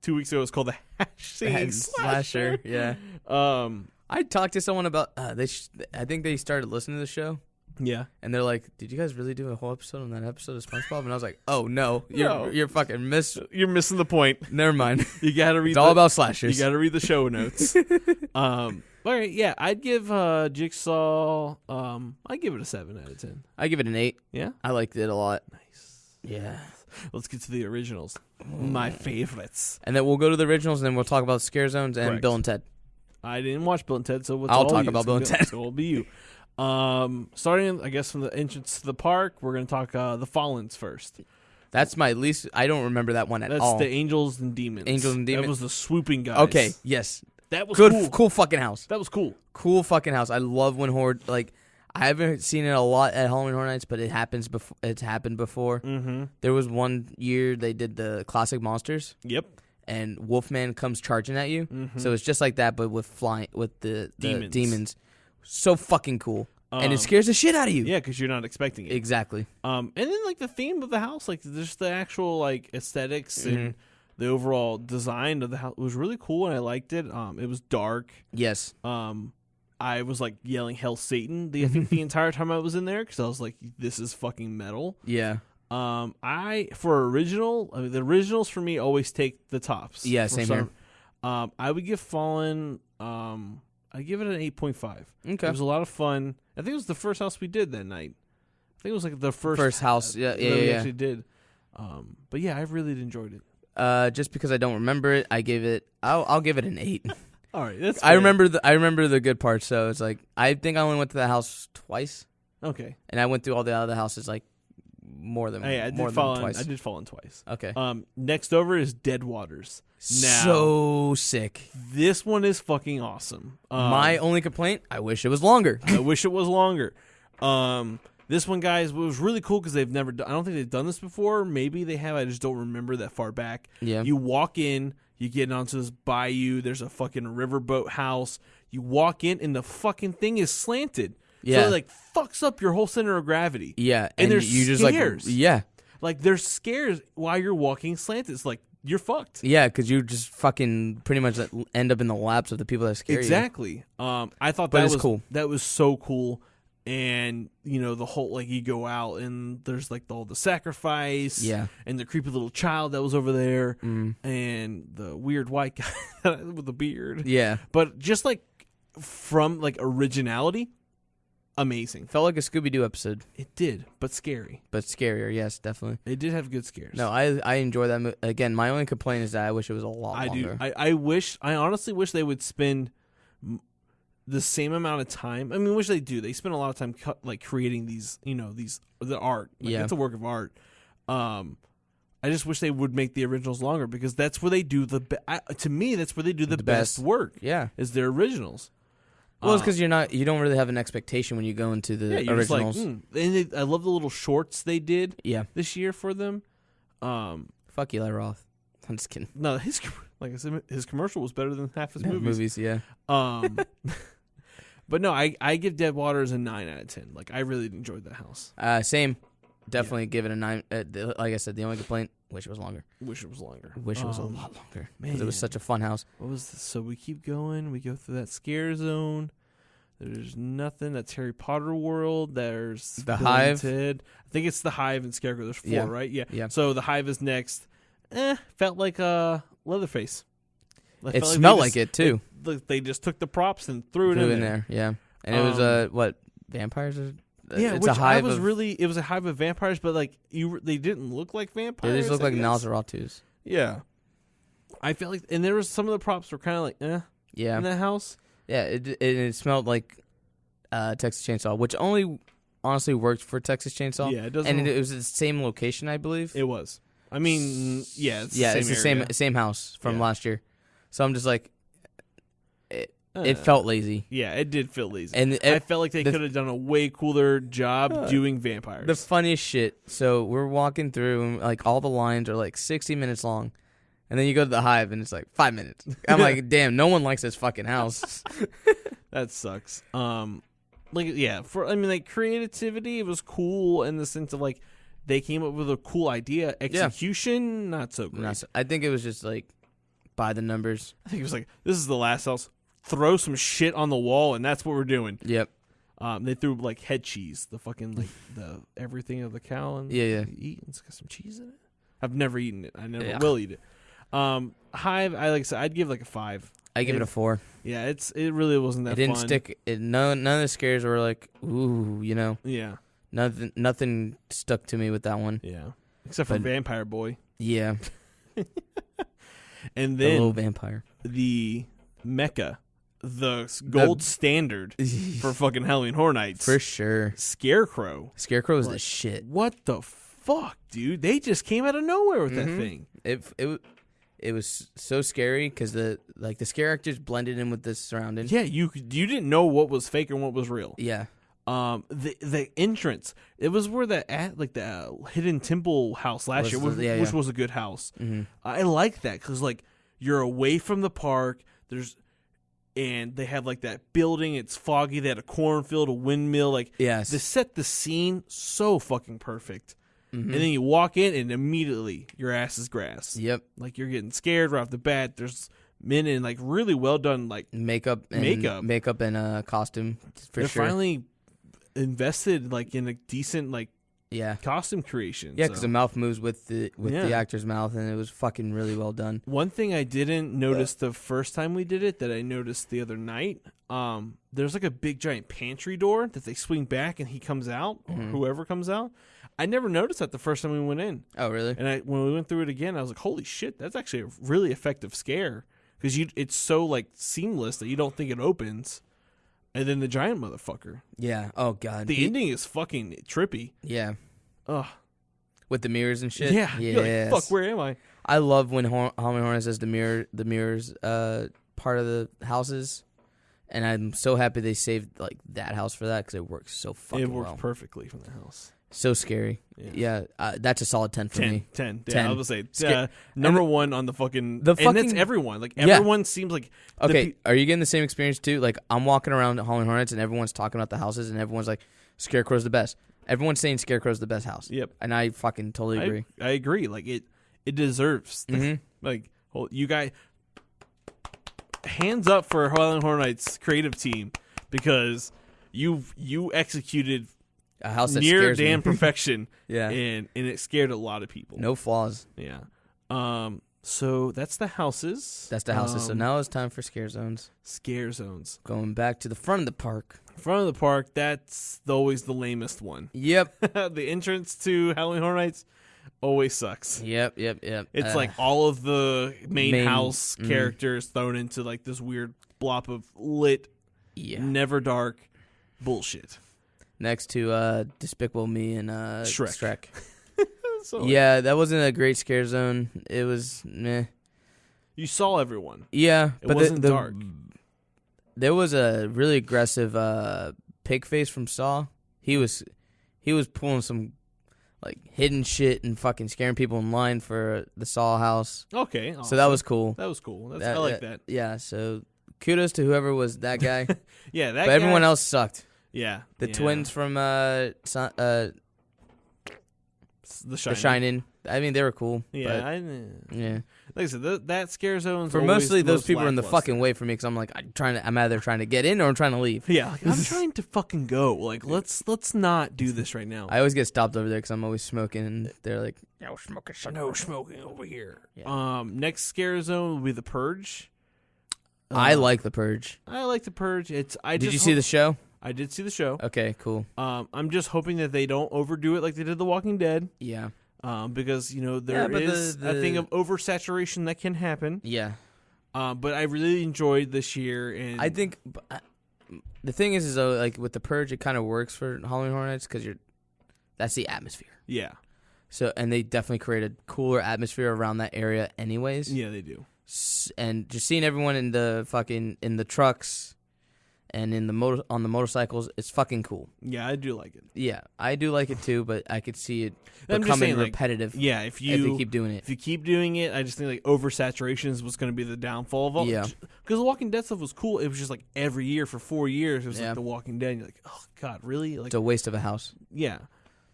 A: 2 weeks ago was called the Slasher.
B: Yeah. I talked to someone about I think they started listening to the show.
A: Yeah.
B: And they're like, did you guys really do a whole episode on that episode of SpongeBob? And I was like, oh no, you're fucking you're
A: missing the point.
B: Never mind.
A: You gotta read.
B: It's all about slashers.
A: You gotta read the show notes. All right, yeah, I'd give Jigsaw. I'd give it a 7 out of 10.
B: I give it an 8.
A: Yeah,
B: I liked it a lot.
A: Nice.
B: Yeah.
A: Let's get to the originals. My favorites.
B: And then we'll go to the originals, and then we'll talk about Scare Zones and
A: Correct.
B: Bill and Ted.
A: I didn't watch Bill and Ted, so
B: I'll talk about Bill and Ted.
A: So it'll be you. Starting, I guess, from the entrance to the park, we're going to talk the Fallens first.
B: That's my least. I don't remember that one at all.
A: That's the Angels and Demons.
B: Angels and Demons.
A: That was the swooping guys.
B: Okay, yes.
A: That was
B: good. Cool fucking house.
A: That was cool.
B: Cool fucking house. I love when horror, like, I haven't seen it a lot at Halloween Horror Nights, but it happens before. It's happened before.
A: Mm-hmm.
B: There was one year they did the classic monsters.
A: Yep.
B: And Wolfman comes charging at you.
A: Mm-hmm.
B: So it's just like that, but with the demons. So fucking cool. And it scares the shit out of you.
A: Yeah, because you're not expecting it.
B: Exactly.
A: And then like the theme of the house, like just the actual like aesthetics and the overall design of the house was really cool, and I liked it. It was dark.
B: Yes.
A: I was like yelling "Hell Satan" I think the entire time I was in there because I was like, "This is fucking metal."
B: Yeah.
A: For original, I mean, the originals for me always take the tops.
B: Yeah, same here.
A: I would give Fallen. I give it an 8.5.
B: Okay.
A: It was a lot of fun. I think it was the first house we did that night. I think it was like the first
B: house. Yeah,
A: we actually did. But yeah, I really enjoyed it.
B: Just because I don't remember it, I'll give it an 8.
A: All right, that's fair.
B: I remember the good parts. So it's like I think I only went to the house twice.
A: Okay.
B: And I went through all the other houses like more than twice.
A: I did fall in twice.
B: Okay.
A: Next over is Dead Waters. Now,
B: so sick.
A: This one is fucking awesome.
B: My only complaint, I wish it was longer.
A: I wish it was longer. This one, guys, was really cool because they've never done, I don't think they've done this before. Maybe they have. I just don't remember that far back.
B: Yeah.
A: You walk in, you get onto this bayou. There's a fucking riverboat house. You walk in, and the fucking thing is slanted.
B: Yeah.
A: So it, like, fucks up your whole center of gravity.
B: Yeah.
A: And there's scares.
B: Just, like, yeah.
A: Like, there's scares while you're walking slanted. It's like, you're fucked.
B: Yeah, because you just fucking pretty much end up in the laps of the people that scare you.
A: Exactly. I thought that was cool. That was so cool. And, you know, the whole, like, you go out and there's, like, all the sacrifice.
B: Yeah.
A: And the creepy little child that was over there. And the weird white guy with the beard.
B: Yeah.
A: But just, like, from, like, originality, amazing.
B: Felt like a Scooby-Doo episode.
A: It did, but scary.
B: But scarier, yes, definitely.
A: It did have good scares.
B: No, I enjoy that. Again, my only complaint is that I wish it was a lot longer.
A: I honestly wish they would spend the same amount of time. I mean, wish they do. They spend a lot of time creating these, you know, the art. Like, it's a work of art. I just wish they would make the originals longer because that's where they do to me, that's where they do the best work.
B: Yeah.
A: Is their originals.
B: Well, it's because you don't really have an expectation when you go into the originals.
A: And I love the little shorts they did this year for them.
B: Fuck Eli Roth. I'm just kidding.
A: No, like I said, his commercial was better than half his movies.
B: Yeah.
A: But no, I give Dead Waters a 9 out of 10. Like, I really enjoyed that house.
B: Same. Definitely give it a 9. Like I said, the only complaint, wish it was longer.
A: Wish it was longer.
B: Wish it was a lot longer. Because it was such a fun house.
A: What was this? So we keep going. We go through that scare zone. There's nothing. That's Harry Potter world. There's
B: the Hive.
A: I think it's the Hive and Scarecrow. There's 4, right? Yeah. So the Hive is next. Felt like Leatherface.
B: It smelled like it too.
A: They just took the props and threw it in there.
B: Yeah. And it was what, vampires?
A: Yeah, it's a hive. It was a hive of vampires, but like they didn't look like vampires.
B: They just looked like Nosferatus.
A: Yeah. I felt like, and there was some of the props were kind of like, in that house.
B: Yeah, it smelled like Texas Chainsaw, which only honestly worked for Texas Chainsaw.
A: Yeah, it doesn't.
B: And it was the same location, I believe.
A: It was. I mean, it's
B: the same house from last year. So I'm just like, it felt lazy.
A: Yeah, it did feel lazy.
B: And
A: I felt like they could have done a way cooler job doing vampires.
B: The funniest shit. So we're walking through, and like all the lines are like 60 minutes long. And then you go to the Hive, and it's like 5 minutes. I'm like, damn, no one likes this fucking house.
A: That sucks. Creativity, it was cool in the sense of like they came up with a cool idea. Execution, not so great.
B: I think it was just like by the numbers.
A: I think it was like, this is the last house. Throw some shit on the wall, and that's what we're doing.
B: Yep.
A: They threw like head cheese, the fucking like the everything of the cow, and eat. It's got some cheese in it. I've never eaten it. I never will eat it. Hive, I'd give like a 5.
B: I give it a 4.
A: Yeah, it really wasn't that fun.
B: It didn't stick. None of the scares were like, ooh, you know.
A: Yeah.
B: Nothing stuck to me with that one.
A: Yeah. Except for Vampire Boy.
B: Yeah.
A: And then
B: the little vampire.
A: The Mecca. The gold standard for fucking Halloween Horror Nights.
B: For sure.
A: Scarecrow.
B: Scarecrow is the shit.
A: What the fuck, dude? They just came out of nowhere with that thing.
B: It was so scary because the scare actors blended in with the surroundings.
A: Yeah, you didn't know what was fake and what was real.
B: Yeah.
A: The entrance, it was where the hidden temple house last year, which was a good house.
B: Mm-hmm.
A: I like that because like you're away from the park. And they have like that building. It's foggy. They had a cornfield, a windmill. Like,
B: yes,
A: they set the scene so fucking perfect.
B: Mm-hmm.
A: And then you walk in, and immediately your ass is grass.
B: Yep,
A: like you're getting scared right off the bat. There's men in like really well done like
B: makeup and costume.
A: They're finally invested like in a decent like costume creation.
B: Yeah, because the mouth moves with the actor's mouth, and it was fucking really well done.
A: One thing I didn't notice the first time we did it that I noticed the other night, there's like a big giant pantry door that they swing back and he comes out, or whoever comes out. I never noticed that the first time we went in.
B: Oh, really?
A: And when we went through it again, I was like, holy shit, that's actually a really effective scare. Because it's so like seamless that you don't think it opens. And then the giant motherfucker.
B: Yeah. Oh, God.
A: The ending is fucking trippy.
B: Yeah.
A: Ugh.
B: With the mirrors and shit?
A: Yeah. You're like, fuck, where am I?
B: I love when Halloween Horror says the mirrors part of the houses. And I'm so happy they saved like that house for that because it works so fucking well.
A: It works perfectly from the house.
B: So scary. Yeah, that's a solid 10 for me.
A: 10. Yeah, I was going to say, number one on the fucking... and it's everyone. Like, everyone seems like...
B: Okay, are you getting the same experience, too? Like, I'm walking around Halloween Hornets, and everyone's talking about the houses, and everyone's like, Scarecrow's the best. Everyone's saying Scarecrow's the best house.
A: Yep.
B: And I fucking totally agree.
A: I agree. Like, it deserves... like, you guys... Hands up for Halloween Horror Nights' creative team, because you executed...
B: A house that
A: near
B: scares
A: damn
B: me.
A: Perfection.
B: Yeah.
A: And it scared a lot of people.
B: No flaws.
A: Yeah. So that's the houses.
B: So now it's time for scare zones.
A: Scare zones.
B: Going back to the front of the park.
A: Front of the park, that's always the lamest one.
B: Yep.
A: The entrance to Halloween Horror Nights always sucks.
B: Yep.
A: It's like all of the main house characters thrown into like this weird blob of lit, never dark bullshit.
B: Next to Despicable Me and
A: Shrek. So,
B: yeah, that wasn't a great scare zone. It was meh.
A: You saw everyone.
B: Yeah,
A: it wasn't dark.
B: There was a really aggressive pig face from Saw. He was pulling some like hidden shit and fucking scaring people in line for the Saw house.
A: Okay, awesome.
B: So that was cool.
A: I like that.
B: Yeah, so kudos to whoever was that guy.
A: Yeah, that
B: but
A: guy,
B: everyone else sucked.
A: Yeah.
B: The twins from The Shining. I mean, they were cool.
A: Yeah.
B: Yeah.
A: Like I said, that scare zone
B: for mostly those people are in the fucking way for me because I'm like, I'm either trying to get in or I'm trying to leave.
A: Yeah. Like, I'm trying to fucking go. Like, let's not do this right now.
B: I always get stopped over there because I'm always smoking and they're like,
A: no smoking over here. Yeah. Next scare zone will be the Purge.
B: I like the Purge.
A: I like the Purge. Did
B: you see the show?
A: I did see the show.
B: Okay, cool.
A: I'm just hoping that they don't overdo it like they did The Walking Dead.
B: Yeah.
A: Because there is a thing of oversaturation that can happen.
B: Yeah.
A: But I really enjoyed this year, and
B: I think the thing is though, like with the Purge, it kind of works for Halloween Horror Nights because that's the atmosphere.
A: Yeah.
B: So and they definitely create a cooler atmosphere around that area, anyways.
A: Yeah, they do.
B: And just seeing everyone in the trucks. And on the motorcycles, it's fucking cool.
A: Yeah, I do like it.
B: Yeah, I do like it too, but I could see it becoming repetitive.
A: Yeah, if you
B: keep doing it.
A: If you keep doing it, I just think like oversaturation is what's going to be the downfall of all.
B: Yeah,
A: because The Walking Dead stuff was cool. It was just like every year for 4 years, it was like The Walking Dead. And you're like, oh god, really? Like
B: it's a waste of a house.
A: Yeah.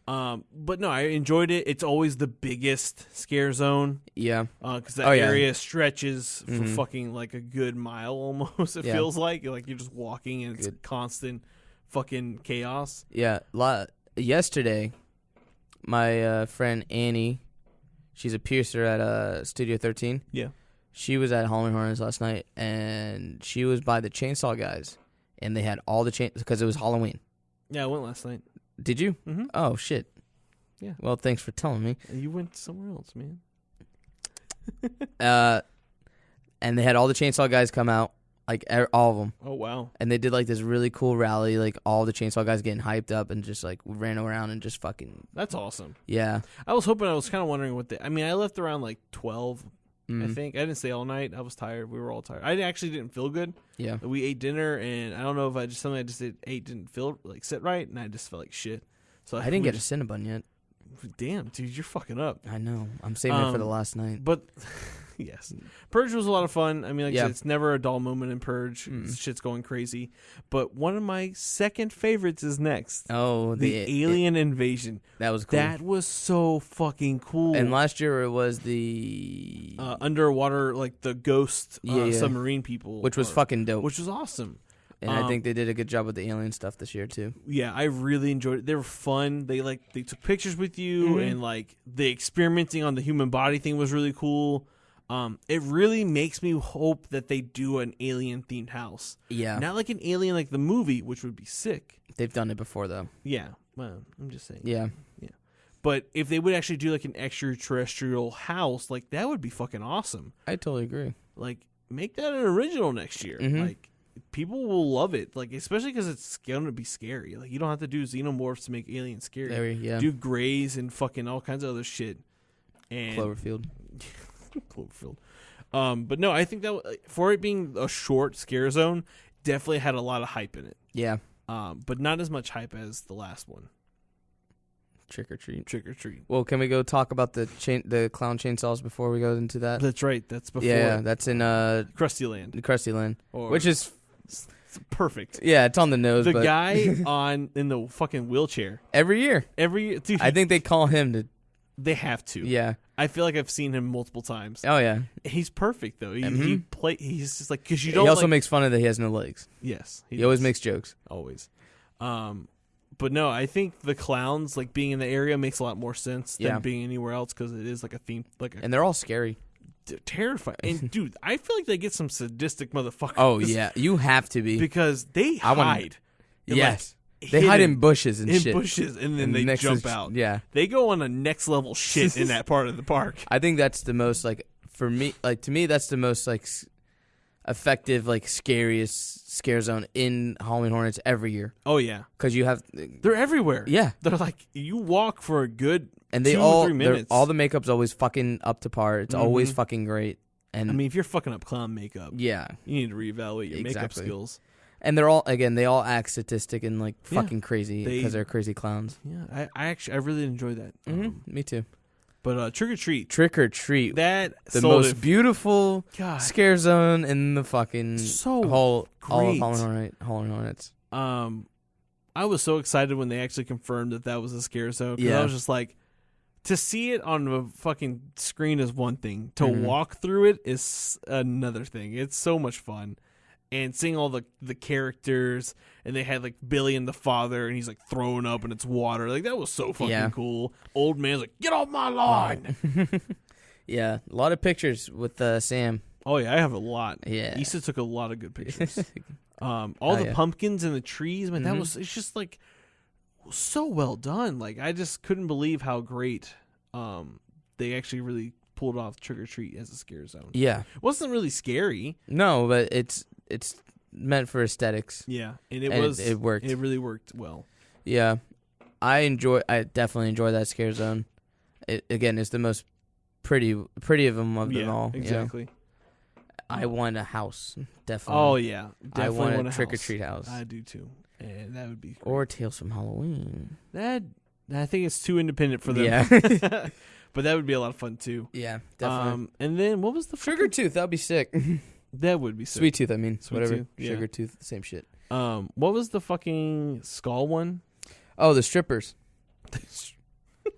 A: But no, I enjoyed it. It's always the biggest scare zone.
B: Yeah.
A: Because that area stretches for fucking like a good mile almost. It feels like you're just walking and it's constant fucking chaos.
B: Yeah. Yesterday, my friend Annie, she's a piercer at Studio 13.
A: Yeah.
B: She was at Halloween Horrors last night, and she was by the chainsaw guys, and they had all the because it was Halloween.
A: Yeah, I went last night.
B: Did you?
A: Mm-hmm.
B: Oh, shit.
A: Yeah.
B: Well, thanks for telling me.
A: You went somewhere else, man.
B: And they had all the chainsaw guys come out, like all of them.
A: Oh, wow.
B: And they did like this really cool rally, like all the chainsaw guys getting hyped up and just like ran around and just fucking.
A: That's awesome.
B: Yeah.
A: I was kind of wondering I left around like 12, I think. I didn't stay all night. I was tired. We were all tired. I actually didn't feel good.
B: Yeah.
A: We ate dinner, and I don't know if something I just ate didn't feel like sit right, and I just felt like shit. So
B: I didn't get a Cinnabon yet.
A: Damn, dude, you're fucking up.
B: I know. I'm saving it for the last night.
A: But yes, Purge was a lot of fun. I mean, like I said, it's never a dull moment in Purge. Shit's going crazy. But one of my second favorites is next.
B: Oh,
A: the alien invasion.
B: That was cool.
A: That was so fucking cool.
B: And last year it was the
A: underwater, like the ghost submarine people,
B: which was fucking dope.
A: Which was awesome.
B: And I think they did a good job with the alien stuff this year too.
A: Yeah, I really enjoyed it. They were fun. They took pictures with you, and like the experimenting on the human body thing was really cool. It really makes me hope that they do an alien-themed house.
B: Yeah.
A: Not like an alien like the movie, which would be sick.
B: They've done it before, though.
A: Yeah. Well, I'm just saying.
B: Yeah.
A: Yeah. But if they would actually do like an extraterrestrial house, like that would be fucking awesome.
B: I totally agree.
A: Like, make that an original next year.
B: Mm-hmm.
A: Like, people will love it. Like, especially because it's going to be scary. Like, you don't have to do xenomorphs to make aliens scary.
B: Yeah.
A: Do grays and fucking all kinds of other shit. And
B: Cloverfield.
A: Cloverfield. But no, I think that for it being a short scare zone, definitely had a lot of hype in it.
B: Yeah.
A: But not as much hype as the last one.
B: Trick or treat.
A: Trick or treat.
B: Well, can we go talk about the clown chainsaws before we go into that?
A: That's right. That's before.
B: Yeah, that's in
A: Krusty Land.
B: Krusty Land, which is
A: perfect.
B: Yeah, it's on the nose.
A: The guy in the fucking wheelchair
B: every year.
A: Dude,
B: I think they call him to.
A: They have to.
B: Yeah.
A: I feel like I've seen him multiple times.
B: Oh yeah.
A: He's perfect though. He's just like, because you
B: He
A: don't.
B: also makes fun of that he has no legs.
A: Yes.
B: He always makes jokes.
A: Always. But no, I think the clowns like being in the area makes a lot more sense than being anywhere else because it is like a theme,
B: and they're all scary,
A: terrifying. And dude, I feel like they get some sadistic motherfuckers.
B: Oh yeah, you have to be
A: because they hide.
B: Yes, they hide in bushes and shit.
A: And then they jump out.
B: Yeah,
A: they go on a next level shit in that part of the park.
B: I think that's the most like for me, like to me, that's the most like effective, like scariest scare zone in Halloween Hornets every year.
A: Oh yeah,
B: because you have
A: they're everywhere.
B: Yeah,
A: they're like you walk for a good
B: and they
A: 2 or 3 minutes.
B: All the makeup's always fucking up to par. It's always fucking great. And
A: I mean, if you're fucking up clown makeup,
B: yeah,
A: you need to reevaluate your makeup skills.
B: And they're all they all act statistic and like fucking crazy because they're crazy clowns.
A: Yeah, I really enjoy that.
B: Me too.
A: But Trick or Treat.
B: Trick or Treat.
A: That
B: the most beautiful scare zone in the fucking whole
A: great.
B: All of Halloween Hornets.
A: I was so excited when they actually confirmed that was a scare zone. Yeah. I was just like, to see it on the fucking screen is one thing. To walk through it is another thing. It's so much fun. And seeing all the characters, and they had like Billy and the father, and he's like throwing up and it's water. Like that was so fucking cool. Old man's like, get off my lawn.
B: Yeah, a lot of pictures with Sam.
A: Oh yeah, I have a lot.
B: Yeah,
A: Issa took a lot of good pictures. All the pumpkins and the trees, man. It's just like so well done. Like I just couldn't believe how great they actually really pulled off Trick or Treat as a scare zone.
B: Yeah,
A: it wasn't really scary.
B: No, but it's meant for aesthetics.
A: Yeah, and
B: it worked.
A: It really worked well.
B: Yeah, I definitely enjoy that scare zone. It again is the most pretty of them all.
A: Exactly.
B: You know? I want a house, definitely.
A: Oh yeah, definitely
B: I want a Trick or Treat house.
A: I do too, and that would be great.
B: Or Tales from Halloween.
A: That I think it's too independent for them.
B: Yeah.
A: But that would be a lot of fun too.
B: Yeah, definitely.
A: And then what was the
B: Sugar Tooth? That'd be sick.
A: That would be sick.
B: Sweet Tooth, I mean.
A: Sweet
B: whatever.
A: Tooth, yeah.
B: Sugar Tooth, same shit.
A: What was the fucking skull one?
B: Oh, the strippers.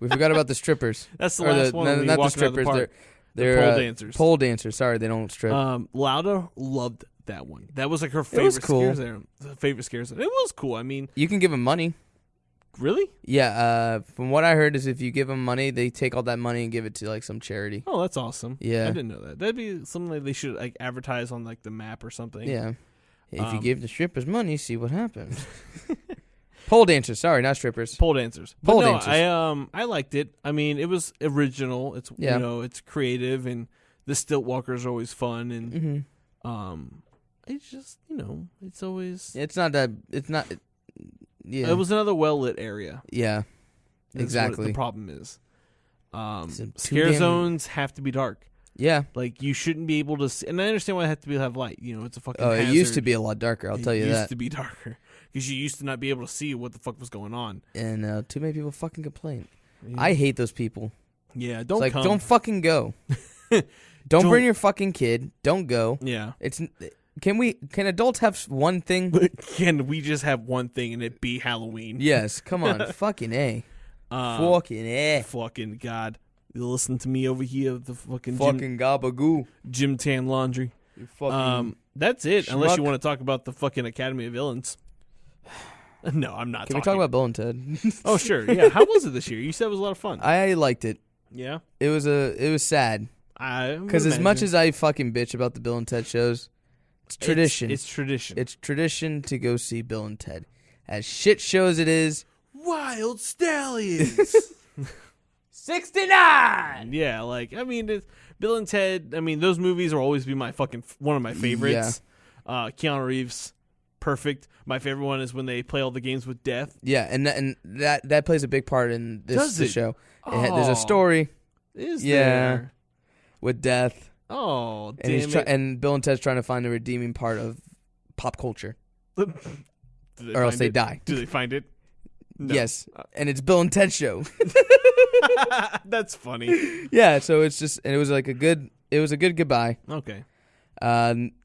B: We forgot about the strippers.
A: That's the last one.
B: No, not the strippers. They're
A: pole dancers.
B: Pole dancers. Sorry, they don't strip.
A: Lauda loved that one. That was like her favorite scare zone. Favorite scare zone. It was cool. I mean,
B: you can give them money.
A: Really?
B: Yeah. From what I heard is if you give them money, they take all that money and give it to like some charity.
A: Oh, that's awesome.
B: Yeah.
A: I didn't know that. That'd be something like they should like advertise on like the map or something.
B: Yeah. If you give the strippers money, see what happens. Pole dancers. Sorry, not strippers.
A: Pole dancers.
B: Pole dancers.
A: I liked it. I mean, it was original. It's it's creative, and the stilt walkers are always fun, and it's just it's always.
B: It's not that. It's not. Yeah.
A: It was another well lit area.
B: Yeah. Exactly.
A: What the problem is. Scare zones have to be dark.
B: Yeah.
A: Like you shouldn't be able to see, and I understand why it has to have light. It's a fucking
B: it used to be a lot darker, I'll tell you that. It
A: used to be darker. Because you used to not be able to see what the fuck was going on.
B: And too many people fucking complain. Yeah. I hate those people.
A: Yeah, don't come.
B: Don't fucking go. Don't bring your fucking kid. Don't go.
A: Yeah.
B: Can adults have one thing?
A: Can we just have one thing and it be Halloween?
B: Yes, come on. Fucking A. Fucking A.
A: Fucking God. You listen to me over here, the fucking
B: gabagoo.
A: Gym Tan Laundry.
B: You fucking
A: that's it,
B: schmuck.
A: unless you want to talk about the fucking Academy of Villains. No, I'm not.
B: Can we talk about Bill and Ted?
A: Oh, sure. Yeah. How was it this year? You said it was a lot of fun.
B: I liked it.
A: Yeah.
B: It was sad. Because as much as I fucking bitch about the Bill and Ted shows, it's tradition.
A: It's tradition.
B: It's tradition to go see Bill and Ted. As shit show as it is.
A: Wild Stallions.
B: 69!
A: Yeah, like, I mean, Bill and Ted, I mean, those movies will always be one of my favorites. Yeah. Keanu Reeves, perfect. My favorite one is when they play all the games with death.
B: Yeah, and that plays a big part in this show. There's a story.
A: Is there?
B: With death.
A: Oh,
B: and
A: damn it.
B: And Bill and Ted's trying to find the redeeming part of pop culture. Or else they die.
A: Do they find it? No.
B: Yes. And it's Bill and Ted show.
A: That's funny.
B: Yeah, so it's just, and it was a good goodbye.
A: Okay.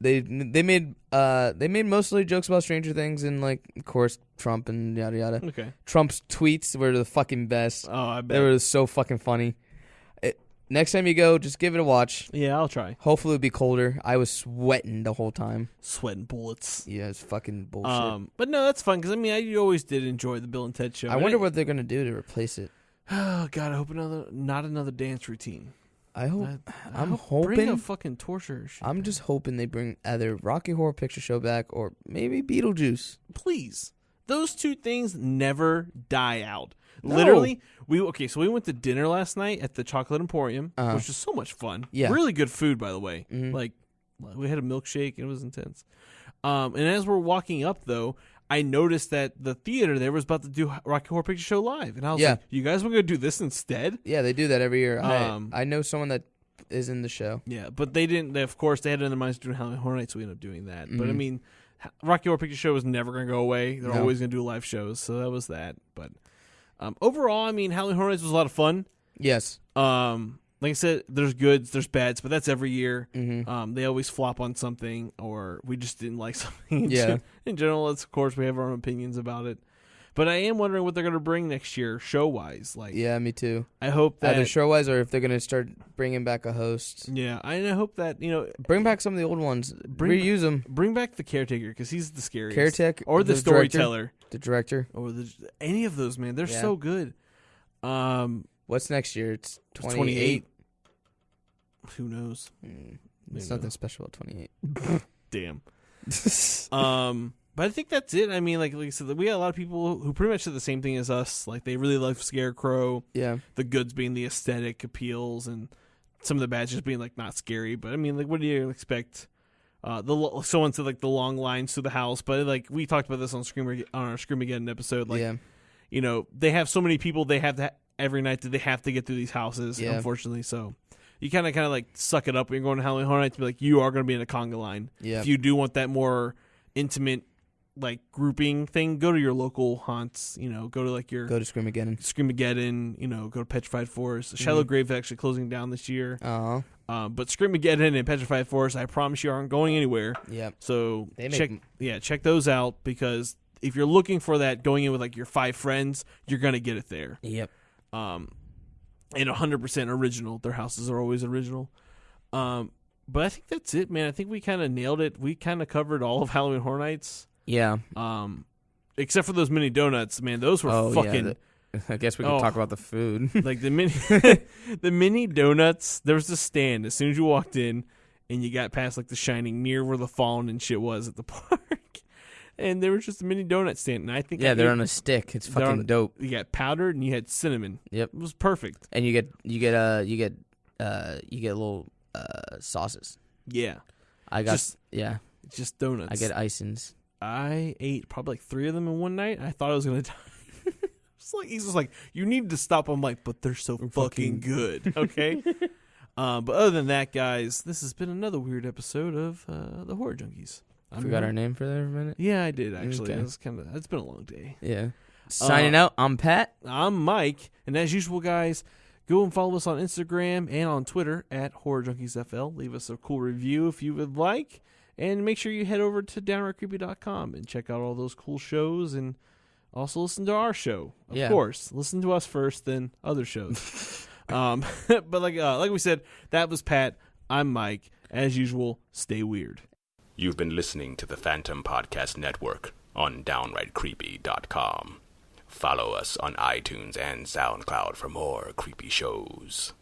B: They made mostly jokes about Stranger Things and, like, of course, Trump and yada yada.
A: Okay.
B: Trump's tweets were the fucking best.
A: Oh, I bet.
B: They were so fucking funny. Next time you go, just give it a watch.
A: Yeah, I'll try.
B: Hopefully it'll be colder. I was sweating the whole time.
A: Sweating bullets.
B: Yeah, it's fucking bullshit.
A: But no, that's fun, because, I mean, I always did enjoy the Bill and Ted show.
B: I wonder what they're going to do to replace it.
A: Oh, God, I hope not another dance routine.
B: I'm hoping.
A: Bring a fucking torture.
B: I'm just hoping they bring either Rocky Horror Picture Show back or maybe Beetlejuice.
A: Please. Those two things never die out.
B: No.
A: Literally, we went to dinner last night at the Chocolate Emporium, which was so much fun.
B: Yeah.
A: Really good food, by the way.
B: Mm-hmm.
A: Like, we had a milkshake, and it was intense. And as we're walking up, though, I noticed that the theater there was about to do Rocky Horror Picture Show live. And I was like, you guys were going to do this instead?
B: Yeah, they do that every year. I know someone that is in the show.
A: Yeah, but they didn't. Of course, they had it in their minds doing Halloween Horror Nights, so we ended up doing that. Mm-hmm. But, I mean, Rocky Horror Picture Show is never going to go away. They're always going to do live shows, so that was that. But overall, I mean, Halloween Horror Nights was a lot of fun.
B: Yes.
A: Like I said, there's goods, there's bads, but that's every year.
B: Mm-hmm.
A: They always flop on something, or we just didn't like something.
B: Yeah.
A: In general, of course, we have our own opinions about it. But I am wondering what they're going to bring next year, show-wise. Like,
B: yeah, me too.
A: I hope that
B: either show-wise or if they're going to start bringing back a host.
A: Yeah, I hope that,
B: bring back some of the old ones. Reuse them.
A: Bring back the caretaker, because he's the scariest.
B: Caretaker,
A: or the storyteller,
B: the director,
A: or any of those, man. They're so good.
B: What's next year? It's 28.
A: Who knows?
B: There's nothing special about 28.
A: Damn. But I think that's it. I mean, like I said, we got a lot of people who pretty much said the same thing as us. Like, they really love Scarecrow.
B: Yeah.
A: The goods being the aesthetic appeals, and some of the bads just being, like, not scary. But, I mean, like, what do you expect? Someone said, like, the long lines through the house. But, like, we talked about this on our Screamageddon episode. Like, they have so many people they have to every night that they have to get through these houses, unfortunately. So you kind of like suck it up when you're going to Halloween Horror Nights to be like, you are going to be in a conga line.
B: Yeah.
A: If you do want that more intimate, like, grouping thing, go to your local haunts. Go to like
B: go to
A: Screamageddon. Go to Petrified Forest. Shallow Grave is actually closing down this year.
B: Oh.
A: But Screamageddon and Petrified Forest, I promise you, aren't going anywhere.
B: Yep.
A: So check those out, because if you're looking for that, going in with like your 5 friends, you're gonna get it there.
B: Yep.
A: And 100% original. Their houses are always original. But I think that's it, man. I think we kind of nailed it. We kind of covered all of Halloween Horror Nights.
B: Yeah.
A: Except for those mini donuts, man. Those were fucking.
B: Yeah, I guess we can talk about the food.
A: Like the mini donuts. There was a stand as soon as you walked in, and you got past like the Shining near where the Fallen and shit was at the park. And there was just a mini donut stand, and I think
B: they're on a stick. It's fucking dope.
A: You got powdered, and you had cinnamon.
B: Yep,
A: it was perfect.
B: And you get little sauces.
A: Yeah,
B: I got
A: just donuts.
B: I get icings.
A: I ate probably like 3 of them in one night. I thought I was gonna die. He's just like, you need to stop. I'm like, but they're so fucking good. Okay. But other than that, guys, this has been another weird episode of the Horror Junkies.
B: Forgot our name for that for a minute?
A: Yeah, I did, actually. Okay. It's been a long day.
B: Yeah. Signing out, I'm Pat.
A: I'm Mike. And as usual, guys, go and follow us on Instagram and on Twitter at Horror Junkies FL. Leave us a cool review if you would like. And make sure you head over to downrightcreepy.com and check out all those cool shows, and also listen to our show. Of course. Listen to us first, then other shows. But like we said, that was Pat. I'm Mike. As usual, stay weird.
C: You've been listening to the Phantom Podcast Network on downrightcreepy.com. Follow us on iTunes and SoundCloud for more creepy shows.